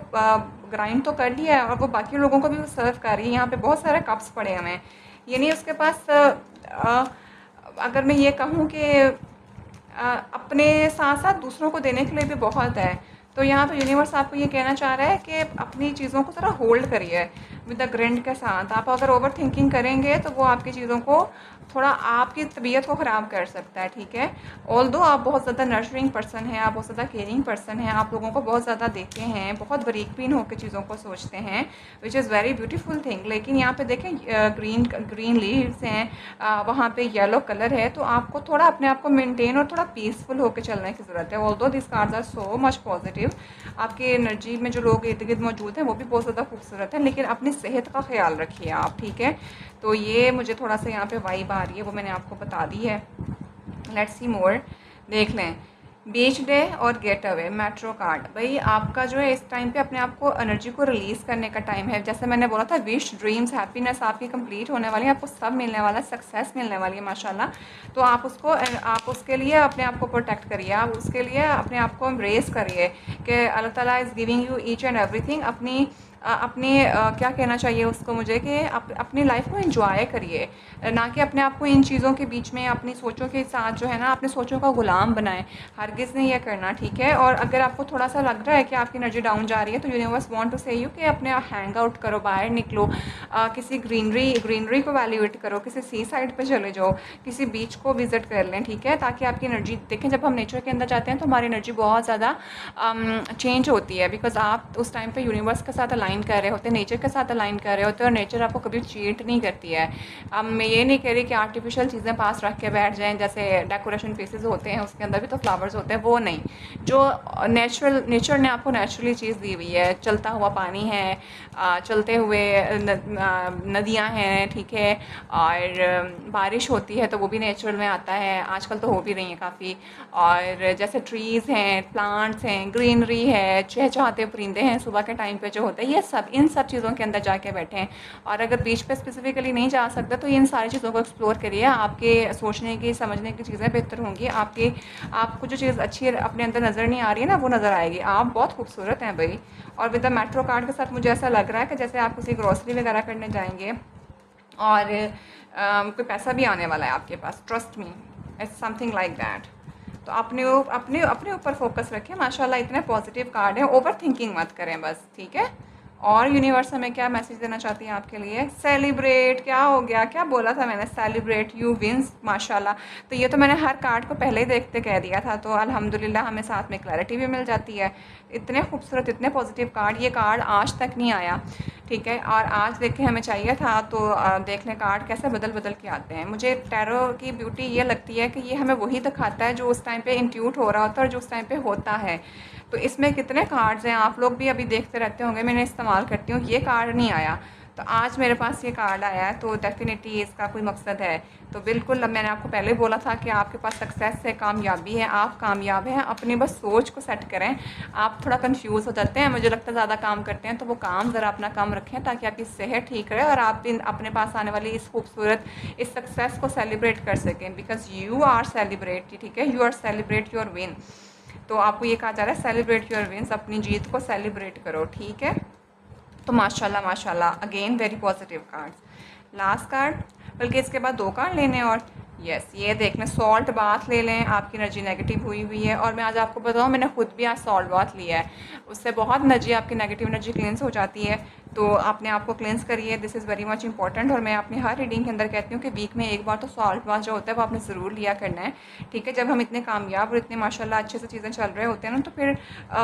ग्राइंड तो कर लिया है और वो बाकी लोगों को भी वो सर्व कर रही है। यहाँ पे बहुत सारे कप्स पड़े हुए हैं, ये नहीं उसके पास अगर मैं ये कहूँ कि अपने साथ साथ दूसरों को देने के लिए भी बहुत है। तो यहाँ पे यूनिवर्स आपको ये कहना चाह रहा है कि अपनी चीज़ों को ज़रा होल्ड करिए विद द ग्रिंड के साथ। आप अगर ओवर थिंकिंग करेंगे तो वो आपकी चीज़ों को थोड़ा आपकी तबीयत को ख़राब कर सकता है, ठीक है। ऑल्दो आप बहुत ज़्यादा नर्चरिंग पर्सन हैं, आप बहुत ज़्यादा केयरिंग पर्सन हैं, आप लोगों को बहुत ज़्यादा देते हैं, बहुत बारीक बीन होकर चीज़ों को सोचते हैं, which is very beautiful thing. लेकिन यहाँ पे देखें ग्रीन ग्रीन लीव्स हैं, वहाँ पे येलो कलर है, तो आपको थोड़ा अपने आप को मेंटेन और थोड़ा पीसफुल होकर चलने की ज़रूरत है। Although this cards are so much positive, आपकी एनर्जी में जो लोग इर्द गिर्द मौजूद हैं वो भी बहुत ज़्यादा खूबसूरत है, लेकिन अपनी सेहत का ख्याल रखिए आप, ठीक है। तो ये मुझे थोड़ा सा यहाँ पे वाइब आ रही है, वो मैंने आपको बता दी है। लेट्स सी मोर, देख लें। बीच डे और गेट अवे मेट्रो कार्ड, भाई आपका जो है इस टाइम पे अपने आप को एनर्जी को रिलीज़ करने का टाइम है। जैसे मैंने बोला था, विश ड्रीम्स हैप्पीनेस आपकी कंप्लीट होने वाली है, आपको सब मिलने वाला है, सक्सेस मिलने वाली है माशाल्लाह। तो आप उसके लिए अपने आप को प्रोटेक्ट करिए, आप उसके लिए अपने आप को एम्ब्रेस करिए कि अल्लाह ताला is giving you each and everything. क्या कहना चाहिए उसको मुझे कि अपनी लाइफ को एंजॉय करिए, ना कि अपने आप को इन चीज़ों के बीच में अपनी सोचों के साथ जो है ना अपनी सोचों का गुलाम बनाएं। हरगिज़ नहीं ये करना, ठीक है। और अगर आपको थोड़ा सा लग रहा है कि आपकी एनर्जी डाउन जा रही है तो यूनिवर्स वांट टू से यू कि अपने हैंग आउट करो, बाहर निकलो, किसी ग्रीनरी को वैल्यूएट करो, किसी सी साइड पर चले जाओ, किसी बीच को विज़िट कर लें, ठीक है, ताकि आपकी एनर्जी देखें। जब हम नेचर के अंदर जाते हैं तो हमारी एनर्जी बहुत ज़्यादा चेंज होती है, बिकॉज आप उस टाइम पे यूनिवर्स के साथ अलाइन कर रहे होते हैं, नेचर के साथ अलाइन कर रहे होते हैं, और नेचर आपको कभी चीट नहीं करती है। अब मैं ये नहीं कह रही कि आर्टिफिशियल चीज़ें पास रख के बैठ जाएं, जैसे डेकोरेशन पीसेस होते हैं उसके अंदर भी तो फ्लावर्स होते हैं, वो नहीं। जो नेचर ने आपको नेचुरली चीज़ दी हुई है, चलता हुआ पानी है, चलते हुए नदियाँ हैं, ठीक है, और बारिश होती है तो वो भी नेचुरल में आता है, आजकल तो हो भी रही है काफ़ी। और जैसे ट्रीज़ हैं, प्लांट्स हैं, ग्रीनरी है, चहचहाते परिंदे हैं सुबह के टाइम पे जो होते हैं, ये सब इन सब चीज़ों के अंदर जाके बैठे हैं। और अगर बीच पे स्पेसिफिकली नहीं जा सकते तो इन सारी चीज़ों को एक्सप्लोर करिए, आपके सोचने की समझने की चीज़ें बेहतर होंगी, आपको जो चीज़ अच्छी अपने अंदर नज़र नहीं आ रही है ना वो नज़र आएगी। आप बहुत खूबसूरत हैं भाई। और विद द मेट्रो कार्ड के साथ मुझे ऐसा लग रहा है कि जैसे आप किसी ग्रॉसरी वगैरह करने जाएंगे और कोई पैसा भी आने वाला है आपके पास, trust me, it's something like that. तो अपने अपने ऊपर फोकस रखें, माशाल्लाह इतने पॉजिटिव कार्ड हैं, ओवर थिंकिंग मत करें बस, ठीक है। और यूनिवर्स हमें क्या मैसेज देना चाहती है आपके लिए? सेलिब्रेट, क्या हो गया, क्या बोला था मैंने? सेलिब्रेट यू विंस, माशाल्लाह। तो ये तो मैंने हर कार्ड को पहले ही देखते कह दिया था, तो अल्हम्दुलिल्लाह हमें साथ में क्लैरिटी भी मिल जाती है। इतने खूबसूरत, इतने पॉजिटिव कार्ड, ये कार्ड आज तक नहीं आया, ठीक है। और आज देखें हमें चाहिए था, तो देख लें कार्ड कैसे बदल बदल के आते हैं। मुझे टैरो की ब्यूटी ये लगती है कि ये हमें वही दिखाता है जो उस टाइम पे इंट्यूट हो रहा होता है और जो उस टाइम पे होता है। तो इसमें कितने कार्ड्स हैं, आप लोग भी अभी देखते रहते होंगे, मैंने इस्तेमाल करती हूँ। ये कार्ड नहीं आया तो आज मेरे पास ये कार्ड आया है, तो डेफिनेटली इसका कोई मकसद है। तो बिल्कुल, अब मैंने आपको पहले बोला था कि आपके पास सक्सेस है, कामयाबी है, आप कामयाब हैं। अपनी बस सोच को सेट करें। आप थोड़ा कंफ्यूज हो जाते हैं, मुझे लगता है ज़्यादा काम करते हैं, तो वो काम ज़रा अपना काम रखें ताकि आपकी सेहत ठीक रहे और आप अपने पास आने वाली इस खूबसूरत इस सक्सेस को सेलिब्रेट कर सकें, बिकॉज यू आर सेलिब्रेट, ठीक है, you are celebrate your win. तो आपको ये कहा जा रहा है सेलिब्रेट योर विन्स, अपनी जीत को सेलिब्रेट करो, ठीक है। तो माशाल्लाह माशाल्लाह, again very positive cards. Last card, बल्कि इसके बाद 2 कार्ड लेने, और यस ये देख लें, सॉल्ट बाथ ले लें, आपकी एनर्जी नेगेटिव हुई हुई है। और मैं आज आपको बताऊँ, मैंने खुद भी आज सॉल्ट बाथ लिया है, उससे बहुत एनर्जी, आपकी नेगेटिव एनर्जी क्लींस हो जाती है। तो अपने आप को क्लेंस करिए, this is very much important. और मैं अपनी हर रीडिंग के अंदर कहती हूँ कि वीक में एक बार तो सॉल्ट बाथ जो होता है वो आपने ज़रूर लिया करना है, ठीक है। जब हम इतने कामयाब और इतने माशाल्लाह अच्छे से चीज़ें चल रहे होते हैं ना, तो फिर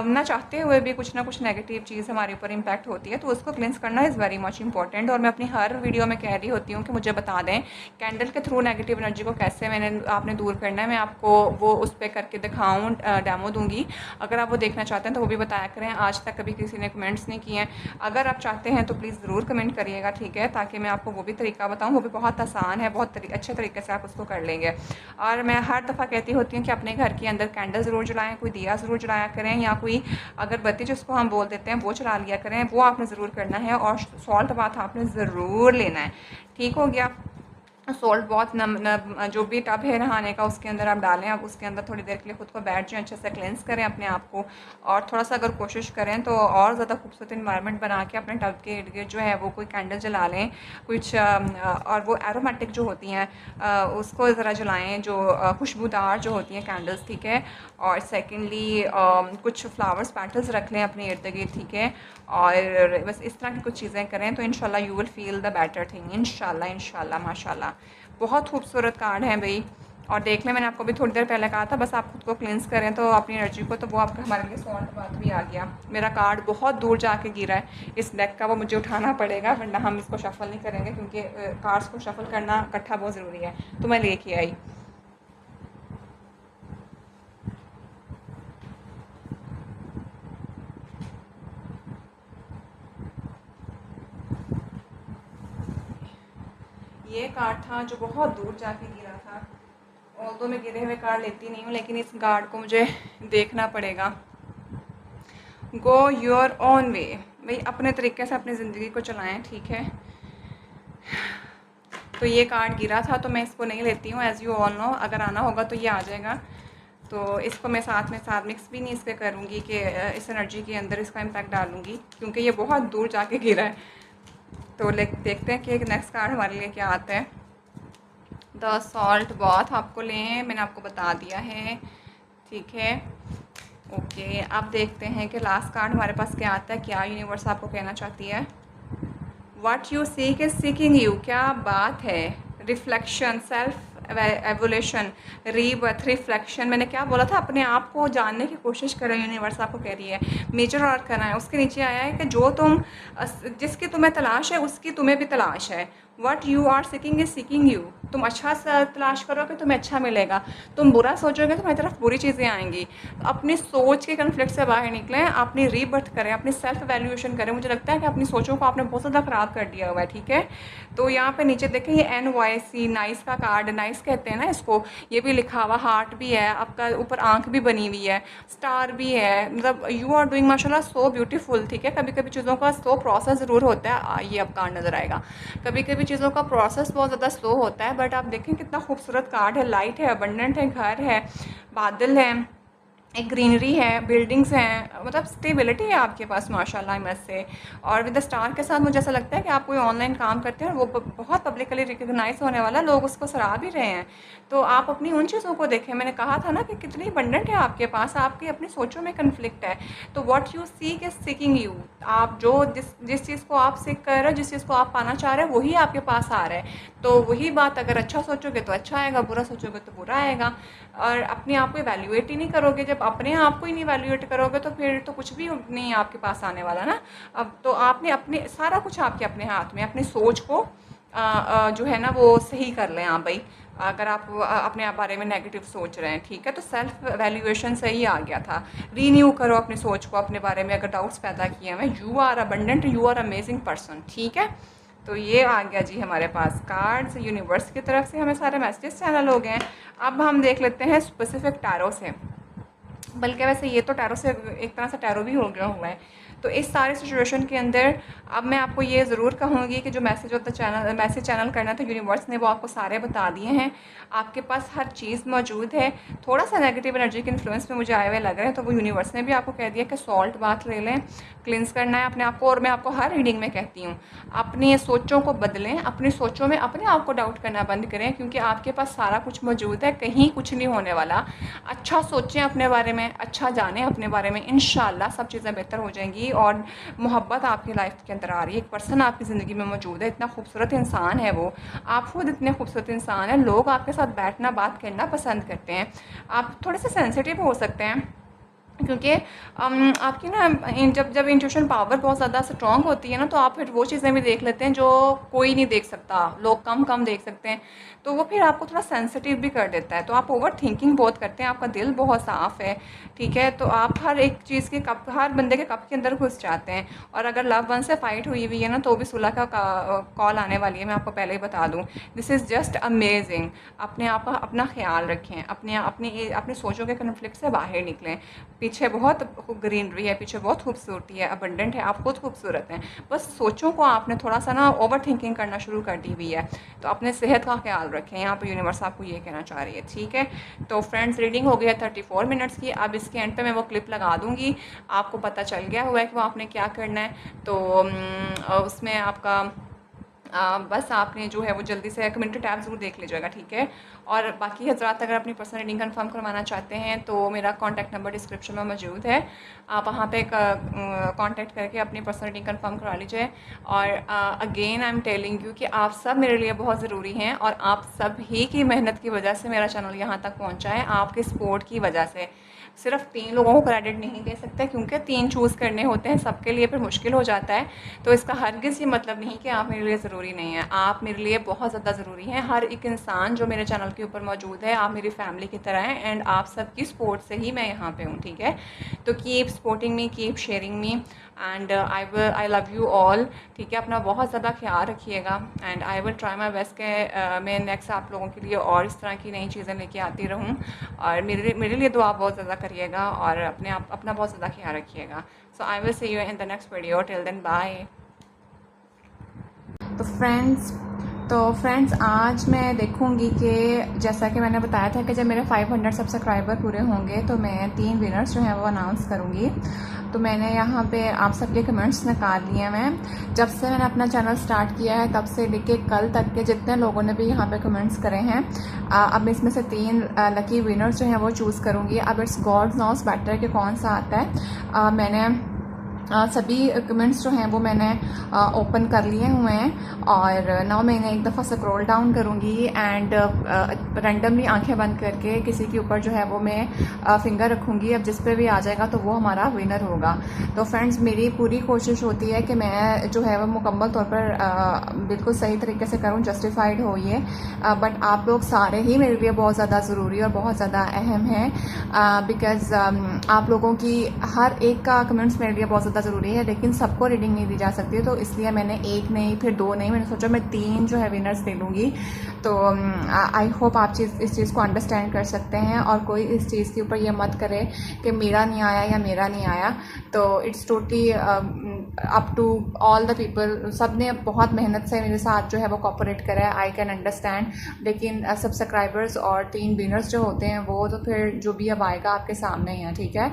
ना चाहते हुए भी कुछ ना कुछ नेगेटिव चीज़ हमारे ऊपर इम्पैक्ट होती है, तो उसको क्लेंस करना इज़ वेरी मच इंपॉर्टेंट। और मैं अपनी हर वीडियो में कह रही होती हूँ कि मुझे बता दें कैंडल के थ्रू नेगेटिव एनर्जी को कैसे आपने दूर करना है। मैं आपको वो उस पर करके दिखाऊँ, डेमो दूँगी, अगर आप वो देखना चाहते हैं तो वो भी बताया करें। आज तक कभी किसी ने कमेंट्स नहीं किए हैं। अगर आप चाहते हैं तो प्लीज़ ज़रूर कमेंट करिएगा, ठीक है, ताकि मैं आपको वो भी तरीका बताऊँ। वो भी बहुत आसान है, बहुत अच्छे तरीके से आप उसको कर लेंगे। और मैं हर दफ़ा कहती होती हूँ कि अपने घर के अंदर कैंडल ज़रूर जलाएँ, कोई दिया ज़रूर जलाया करें, या कोई अगरबत्ती जिसको हम बोल देते हैं वो चला लिया करें। वो आपने ज़रूर करना है, और सॉल्ट बाथ आपने ज़रूर लेना है। ठीक हो गया। सॉल्ट बहुत जो भी टब है नहाने का उसके अंदर आप डालें। आप उसके अंदर थोड़ी देर के लिए खुद को बैठ जाएँ, अच्छे से क्लेंस करें अपने आप को। और थोड़ा सा अगर कोशिश करें तो और ज़्यादा खूबसूरत इन्वायरमेंट बना के अपने टब के इर्द गिर्द जो है वो कोई कैंडल जला लें कुछ, और वो एरोमेटिक जो होती हैं उसको ज़रा जलाएँ, जो खुशबूदार जो होती हैं कैंडल्स, ठीक है। और सेकेंडली कुछ फ्लावर्स पेटल्स रख लें अपने इर्द गिर्द, ठीक है। और बस इस तरह की कुछ चीज़ें करें तो इंशाल्लाह you will feel the better thing, इंशाल्लाह इंशाल्लाह माशाल्लाह। बहुत खूबसूरत कार्ड हैं भाई। और देख लें, मैंने आपको भी थोड़ी देर पहले कहा था बस आप खुद को क्लेंस करें तो अपनी एनर्जी को, तो वो आपका हमारे लिए सॉल्ट बात भी आ गया। मेरा कार्ड बहुत दूर जाके गिरा है इस डेक का, वो मुझे उठाना पड़ेगा वरना हम इसको शफल नहीं करेंगे, क्योंकि कार्ड्स को शफल करना इकट्ठा बहुत ज़रूरी है। तो मैं लेके आई। ये कार्ड था जो बहुत दूर जाके गिरा था। ऑल्दो मैं गिरे हुए कार्ड लेती नहीं हूँ, लेकिन इस कार्ड को मुझे देखना पड़ेगा। गो योर ओन वे, भाई अपने तरीके से अपनी ज़िंदगी को चलाएं, ठीक है। तो ये कार्ड गिरा था तो मैं इसको नहीं लेती हूँ, एज़ यू ऑल नो। अगर आना होगा तो ये आ जाएगा, तो इसको मैं साथ मिक्स भी नहीं इसके करूँगी कि इस एनर्जी के अंदर इसका इम्पैक्ट डालूँगी, क्योंकि ये बहुत दूर जाके गिरा है। तो देखते हैं कि नेक्स्ट कार्ड हमारे लिए क्या आता है। द सॉल्ट बाथ आपको लें, मैंने आपको बता दिया है, ठीक है। ओके, अब देखते हैं कि लास्ट कार्ड हमारे पास क्या आता है, क्या यूनिवर्स आपको कहना चाहती है। What you seek is seeking you, क्या बात है। Reflection, self evolution, rebirth, reflection. मैंने क्या बोला था, अपने आप को जानने की कोशिश करें, यूनिवर्स आपको कह रही है। मेजर आर्ट करना है, उसके नीचे आया है कि जो तुम जिसकी तुम्हें तलाश है उसकी तुम्हें भी तलाश है। What you are seeking is seeking you. तुम अच्छा तलाश करोगे तुम्हें अच्छा मिलेगा, तुम बुरा सोचोगे तुम्हारी तरफ बुरी चीज़ें आएंगी। अपनी सोच के कन्फ्लिक्ट से बाहर निकलें, अपनी रीबर्थ करें, अपनी सेल्फ वैल्यूएशन करें। मुझे लगता है कि अपनी सोचों को आपने बहुत ज़्यादा ख़राब कर दिया हुआ है, ठीक है। तो यहाँ पे नीचे देखें, ये NYC, नाइस का कार्ड, नाइस कहते हैं ना इसको। ये भी लिखा हुआ, हार्ट भी है आपका, ऊपर आंख भी बनी हुई है, स्टार भी है। मतलब यू आर डूइंग माशाल्लाह सो ब्यूटीफुल, ठीक है। कभी कभी चीज़ों का स्लो प्रोसेस ज़रूर होता है, ये अब कार्ड नज़र आएगा। कभी कभी चीज़ों का प्रोसेस बहुत ज़्यादा स्लो होता है, बट आप देखें कितना खूबसूरत कार्ड है। लाइट है, अबंडेंट है, घर है, बादल है, एक ग्रीनरी है, बिल्डिंग्स हैं, मतलब स्टेबिलिटी है आपके पास माशाल्लाह मस्त से। और विद द स्टार के साथ मुझे ऐसा लगता है कि आप कोई ऑनलाइन काम करते हैं और वो बहुत पब्लिकली रिकग्नाइज होने वाला, लोग उसको सराह भी रहे हैं। तो आप अपनी उन चीज़ों को देखें। मैंने कहा था ना कि कितनी अबंडेंट है आपके पास, आपकी अपनी सोचों में कन्फ्लिक्ट है। तो what you seek is seeking you. आप जो जिस चीज़ को आप सीख कर रहे हो, जिस चीज़ को आप पाना चाह रहे हो, वही आपके पास आ रहा है। तो वही बात, अगर अच्छा सोचोगे तो अच्छा आएगा, बुरा सोचोगे तो बुरा आएगा। और अपने आप को इवैल्यूएट ही नहीं करोगे, जब अपने आप को ही नहीं इवैल्यूएट करोगे तो फिर तो कुछ भी नहीं आपके पास आने वाला ना। अब तो आपने अपने सारा कुछ आपके अपने हाथ में, अपनी सोच को जो है ना वो सही कर लें आप भाई। अगर आप अपने आप बारे में नेगेटिव सोच रहे हैं, ठीक है, तो सेल्फ वैल्यूएशन से ही आ गया था। रीन्यू करो अपनी सोच को, अपने बारे में अगर डाउट्स पैदा किए हैं, you are abundant, you are amazing person, ठीक है। तो ये आ गया जी हमारे पास कार्ड्स, यूनिवर्स की तरफ से हमें सारे मैसेजेस चैनल हो गए हैं। अब हम देख लेते हैं स्पेसिफिक टैरो से, बल्कि वैसे ये तो टैरो से एक तरह से टैरो भी हो गया हुआ है। तो इस सारे सिचुएशन के अंदर अब मैं आपको ये ज़रूर कहूँगी कि जो message of the channel, message channel करना था यूनिवर्स ने, वो आपको सारे बता दिए हैं। आपके पास हर चीज़ मौजूद है। थोड़ा सा नेगेटिव एनर्जी के इन्फ्लुएंस में मुझे आए हुए लग रहे हैं, तो वो यूनिवर्स ने भी आपको कह दिया कि सॉल्ट बाथ ले लें, क्लिनस करना है अपने आप को। और मैं आपको हर रीडिंग में कहती हूँ, अपनी सोचों को बदलें, अपनी सोचों में अपने आप को डाउट करना बंद करें, क्योंकि आपके पास सारा कुछ मौजूद है, कहीं कुछ नहीं होने वाला। अच्छा सोचें अपने बारे में, अच्छा जानें अपने बारे में, इंशाल्लाह सब चीज़ें बेहतर हो जाएंगी। और मोहब्बत आपकी लाइफ के अंदर आ रही है, एक पर्सन आपकी ज़िंदगी में मौजूद है, इतना खूबसूरत इंसान है वो, आप खुद इतने खूबसूरत इंसान हैं। लोग आपके साथ बैठना, बात करना पसंद करते हैं। आप थोड़े से सेंसिटिव हो सकते हैं, क्योंकि आपकी ना जब जब इंट्यूशन पावर बहुत ज़्यादा स्ट्रॉन्ग होती है ना, तो आप फिर वो चीज़ें भी देख लेते हैं जो कोई नहीं देख सकता, लोग कम कम देख सकते हैं। तो वो फिर आपको थोड़ा सेंसिटिव भी कर देता है, तो आप ओवर थिंकिंग बहुत करते हैं, आपका दिल बहुत साफ़ है, ठीक है। तो आप हर एक चीज़ के कप, हर बंदे के कप के अंदर घुस जाते हैं। और अगर लव वन से फाइट हुई हुई है ना, तो भी सुलह का कॉल आने वाली है, मैं आपको पहले ही बता दूँ। This is just amazing. अपने आप का अपना ख्याल रखें, अपने अपनी अपने सोचों के कन्फ्लिक्ट से बाहर निकलें। पीछे बहुत ग्रीनरी है, पीछे बहुत खूबसूरती है, अबंडेंट है, आप खुद खूबसूरत हैं। बस सोचों को आपने थोड़ा सा ना ओवर थिंकिंग करना शुरू कर दी हुई है। तो अपने सेहत का ख्याल रखें, यहाँ पे यूनिवर्स आपको ये कहना चाह रही है, ठीक है। तो फ्रेंड्स, रीडिंग हो गई है 34 मिनट्स की। अब इसके एंड पे मैं वो क्लिप लगा दूँगी, आपको पता चल गया हुआ है कि वो आपने क्या करना है। तो उसमें आपका बस आपने जो है वो जल्दी से कम्युनिटी टैब ज़रूर देख लीजिएगा, ठीक है। और बाकी हजरात अगर अपनी पर्सनल रीडिंग कंफर्म करवाना चाहते हैं तो मेरा कॉन्टैक्ट नंबर डिस्क्रिप्शन में मौजूद है, आप वहाँ पे कॉन्टैक्ट करके अपनी पर्सनल रीडिंग कंफर्म करा लीजिए। और again I am telling you कि आप सब मेरे लिए बहुत ज़रूरी हैं, और आप सब ही की मेहनत की वजह से मेरा चैनल यहाँ तक पहुँचा है, आपके सपोर्ट की वजह से। सिर्फ 3 लोगों को क्रेडिट नहीं दे सकते, क्योंकि 3 चूज़ करने होते हैं, सबके लिए फिर मुश्किल हो जाता है। तो इसका हरगिज़ ये मतलब नहीं कि आप मेरे लिए ज़रूरी नहीं है, आप मेरे लिए बहुत ज़्यादा ज़रूरी हैं। हर एक इंसान जो मेरे चैनल के ऊपर मौजूद है, आप मेरी फैमिली की तरह हैं, एंड आप सबकी सपोर्ट से ही मैं यहाँ पे हूँ, ठीक है। तो keep supporting me, keep sharing me, and I love you all, ठीक है। अपना बहुत ज़्यादा ख्याल रखिएगा, and I will try my best के मैं नेक्स्ट आप लोगों के लिए और इस तरह की नई चीज़ें लेके आती रहूँ। और मेरे लिए दुआ बहुत ज़्यादा करिएगा, और अपना बहुत ज़्यादा ख्याल रखिएगा। So I will see you in the next video, till then bye. तो फ्रेंड्स आज मैं देखूंगी कि जैसा कि मैंने बताया था कि जब मेरे 500 सब्सक्राइबर पूरे होंगे तो मैं 3 विनर्स जो हैं वो अनाउंस करूंगी। तो मैंने यहाँ पे आप सबके कमेंट्स निकाल लिए हैं। मैं जब से मैंने अपना चैनल स्टार्ट किया है तब से लेके कल तक के जितने लोगों ने भी यहाँ पे कमेंट्स करे हैं, अब इसमें से 3 लकी विनर्स जो हैं वो चूज़ करूँगी। अब इट्स गॉड नोस बेटर कि कौन सा आता है। मैंने सभी कमेंट्स जो हैं वो मैंने ओपन कर लिए हुए हैं, और नाउ मैंने एक दफ़ा स्क्रॉल डाउन करूँगी एंड रैंडमली आंखें बंद करके किसी के ऊपर जो है वो मैं फिंगर रखूँगी। अब जिस पे भी आ जाएगा तो वो हमारा विनर होगा। तो फ्रेंड्स मेरी पूरी कोशिश होती है कि मैं जो है वो मुकम्मल तौर पर बिल्कुल सही तरीके से करूँ, जस्टिफाइड हो ये। बट आप लोग सारे ही मेरे लिए बहुत ज़्यादा ज़रूरी और बहुत ज़्यादा अहम है, बिकॉज़ आप लोगों की हर एक का कमेंट्स मेरे लिए बहुत ज़्यादा ज़रूरी है, लेकिन सबको रीडिंग नहीं दी जा सकती। तो इसलिए मैंने 1 नहीं, फिर 2 नहीं, मैंने सोचा मैं 3 जो है विनर्स दे लूँगी। तो आई होप आप इस चीज़ को अंडरस्टैंड कर सकते हैं, और कोई इस चीज़ के ऊपर ये मत करे कि मेरा नहीं आया या मेरा नहीं आया। तो it's totally up to all the people. सब ने बहुत मेहनत से मेरे साथ जो है वो कोऑपरेट करा है, आई कैन अंडरस्टैंड। लेकिन सब्सक्राइबर्स और 3 विनर्स जो होते हैं वो तो फिर जो भी अब आएगा आपके सामने ही है, ठीक है।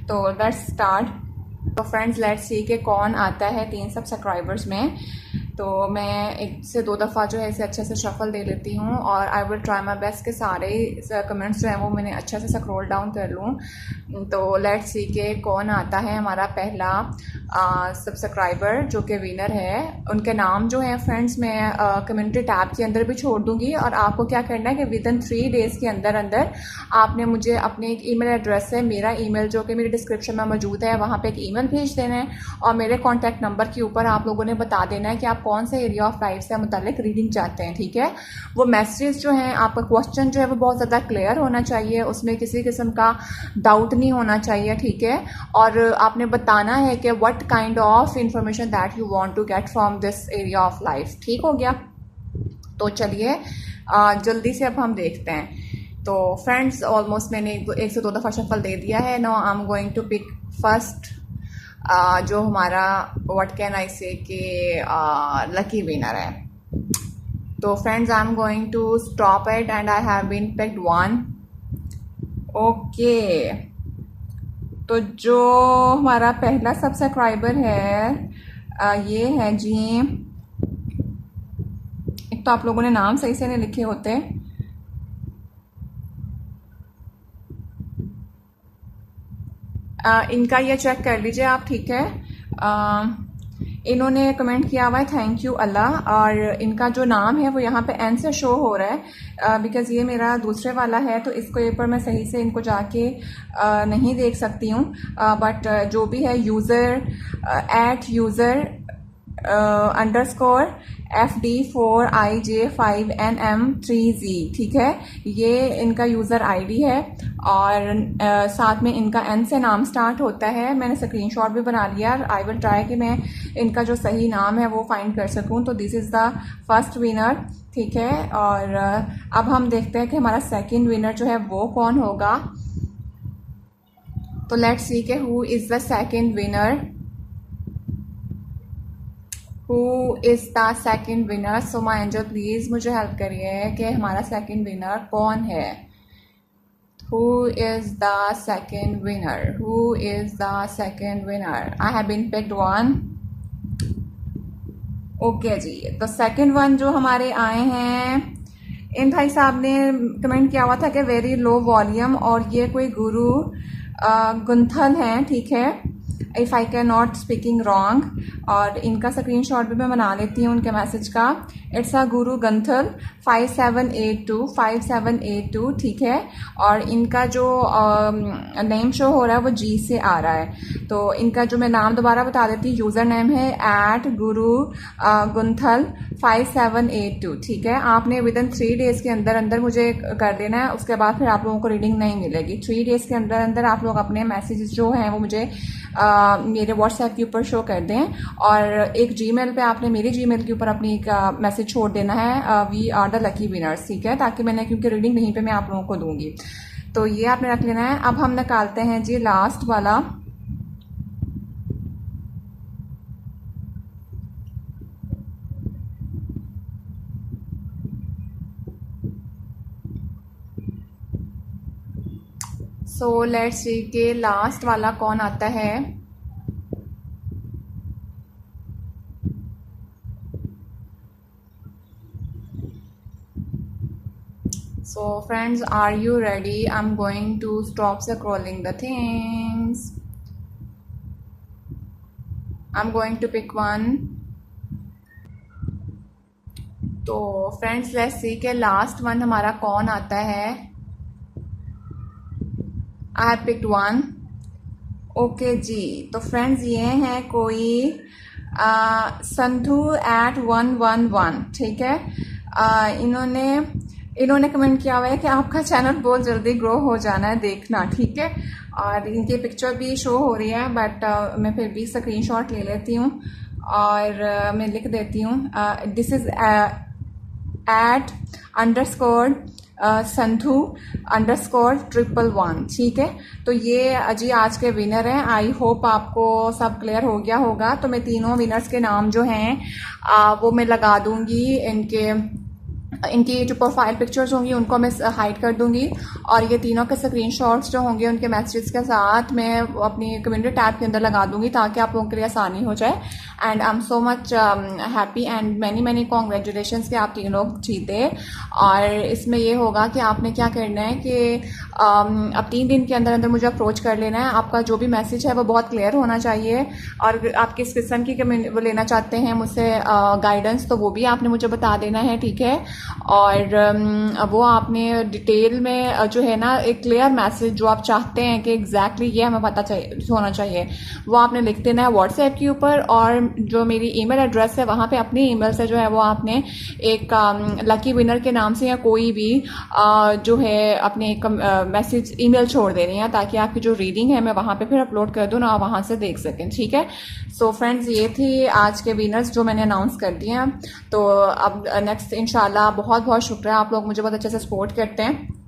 तो लेट्स स्टार्ट। तो फ्रेंड्स लेट्स सी कि कौन आता है 3 सब्सक्राइबर्स में। तो मैं 1 से 2 दफ़ा जो है इसे अच्छे से शफल दे लेती हूँ, और I will try my best के सारे कमेंट्स जो हैं वो मैंने अच्छे से स्क्रॉल डाउन कर लूँ। तो लेट्स सी के कौन आता है हमारा पहला सब्सक्राइबर जो कि विनर है। उनके नाम जो हैं फ्रेंड्स मैं कम्युनिटी टैब के अंदर भी छोड़ दूँगी, और आपको क्या करना है कि विदिन 3 डेज़ के अंदर अंदर आपने मुझे अपने एक ईमेल एड्रेस है, मेरा ईमेल जो कि मेरी डिस्क्रिप्शन में मौजूद है, वहाँ पे एक ईमेल भेज देना है, और मेरे कॉन्टैक्ट नंबर के ऊपर आप लोगों ने बता देना है कि आप कौन से एरिया ऑफ लाइफ से मुतालिक रीडिंग चाहते हैं, ठीक है। वो मैसेज जो हैं, आपका क्वेश्चन जो है वो बहुत ज़्यादा क्लियर होना चाहिए, उसमें किसी किस्म का डाउट नहीं होना चाहिए, ठीक है। और आपने बताना है कि what kind of information that you want to get from this area of life, ठीक हो गया। तो चलिए जल्दी से अब हम देखते हैं। तो फ्रेंड्स ऑलमोस्ट मैंने 1 से 2 दफ़ा शफल दे दिया है। Now I am going to pick first जो हमारा व्हाट कैन आई से के लकी विनर है। तो friends I am going to stop it and I have been picked 1। Okay, तो जो हमारा पहला सब्सक्राइबर है ये है जी, एक तो आप लोगों ने नाम सही से नहीं लिखे होते, इनका ये चेक कर लीजिए आप, ठीक है। इन्होंने कमेंट किया हुआ है थैंक यू अल्लाह, और इनका जो नाम है वो यहाँ पे एन से शो हो रहा है बिकॉज़ ये मेरा दूसरे वाला है, तो इसको ऊपर मैं सही से इनको जाके नहीं देख सकती हूँ, बट जो भी है यूज़र @user _ FD4IJ5NM3Z, ठीक है, ये इनका यूज़र आईडी है और साथ में इनका एन से नाम स्टार्ट होता है। मैंने स्क्रीनशॉट भी बना लिया। आई विल ट्राई कि मैं इनका जो सही नाम है वो फाइंड कर सकूं। तो this is the first winner, ठीक है। और अब हम देखते हैं कि हमारा सेकंड विनर जो है वो कौन होगा। तो लेट्स सी के who is the second winner, who is the second winner. So my angel please मुझे हेल्प करिए कि हमारा सेकंड विनर कौन है। Who is the second winner? Who is the second winner? I have been picked one. Okay जी, तो सेकंड वन जो हमारे आए हैं, इन भाई साहब ने कमेंट किया हुआ था कि वेरी लो वॉल्यूम, और ये कोई गुरु गुंथल हैं, ठीक है, if I can not speaking wrong. और इनका स्क्रीनशॉट भी मैं बना लेती हूँ उनके मैसेज का। इट्स अ गुरु गंथल 5782, ठीक है। और इनका जो नेम शो हो रहा है वो जी से आ रहा है। तो इनका जो मैं नाम दोबारा बता देती हूँ, यूज़र नेम है @guru_gunthal 5782, ठीक है। आपने विद इन 3 डेज़ के अंदर अंदर मुझे कर देना है, उसके बाद फिर आप लोगों को रीडिंग नहीं मिलेगी। 3 डेज़ के अंदर अंदर आप लोग अपने मैसेजेस जो हैं वो मुझे मेरे व्हाट्सएप के ऊपर शो कर दें, और एक जीमेल पे आपने मेरे जीमेल के ऊपर अपनी एक मैसेज छोड़ देना है, we are the lucky winners, ठीक है, ताकि मैंने, क्योंकि रीडिंग नहीं पे मैं आप लोगों को दूंगी। तो ये आपने रख लेना है। अब हम निकालते हैं जी लास्ट वाला। सो लेट्स सी के लास्ट वाला कौन आता है। So friends, are you ready? I'm going to stop scrolling the things. I'm going to pick one. तो फ्रेंड्स लेट्स सी के लास्ट वन हमारा कौन आता है। I have picked one. Okay जी, तो फ्रेंड्स ये हैं कोई संधू @111, ठीक है। इन्होंने कमेंट किया हुआ है कि आपका चैनल बहुत जल्दी ग्रो हो जाना है, देखना, ठीक है। और इनकी पिक्चर भी शो हो रही है, बट मैं फिर भी स्क्रीनशॉट ले लेती हूँ और मैं लिख देती हूँ, दिस इज़ @संधू _111, ठीक है। तो ये जी आज के विनर हैं। आई होप आपको सब क्लियर हो गया होगा। तो मैं तीनों विनर्स के नाम जो हैं वो मैं लगा दूंगी, इनकी जो प्रोफाइल पिक्चर्स होंगी उनको मैं हाइड कर दूंगी, और ये तीनों के स्क्रीनशॉट्स जो होंगे उनके मैसेजेस के साथ मैं अपनी कम्युनिटी टैब के अंदर लगा दूंगी, ताकि आप लोगों के लिए आसानी हो जाए। And I am so much happy and many congratulations कि आप 3 लोग जीते। और इसमें ये होगा कि आपने क्या करना है कि अब 3 दिन के अंदर अंदर मुझे अप्रोच कर लेना है। आपका जो भी मैसेज है वो बहुत क्लियर होना चाहिए, और आप किस किस्म की वो लेना चाहते हैं मुझसे गाइडेंस, तो वो भी आपने मुझे बता देना है, ठीक है। और वो आपने डिटेल में जो है ना, एक क्लियर मैसेज जो आप चाहते हैं कि एग्जैक्टली ये हमें पता होना चाहिए, वो आपने लिख देना है व्हाट्सएप के ऊपर। और जो मेरी ईमेल एड्रेस है वहाँ पे अपनी ईमेल से जो है वो आपने एक लकी विनर के नाम से या कोई भी जो है अपने एक मैसेज ईमेल छोड़ देनी है, ताकि आपकी जो रीडिंग है मैं वहाँ पे फिर अपलोड कर दूँ ना, वहाँ से देख सकें, ठीक है। सो फ्रेंड्स, ये थी आज के विनर्स जो मैंने अनाउंस कर दिए हैं। तो अब नेक्स्ट इंशाल्लाह, बहुत बहुत शुक्रिया, आप लोग मुझे बहुत अच्छे से सपोर्ट करते हैं।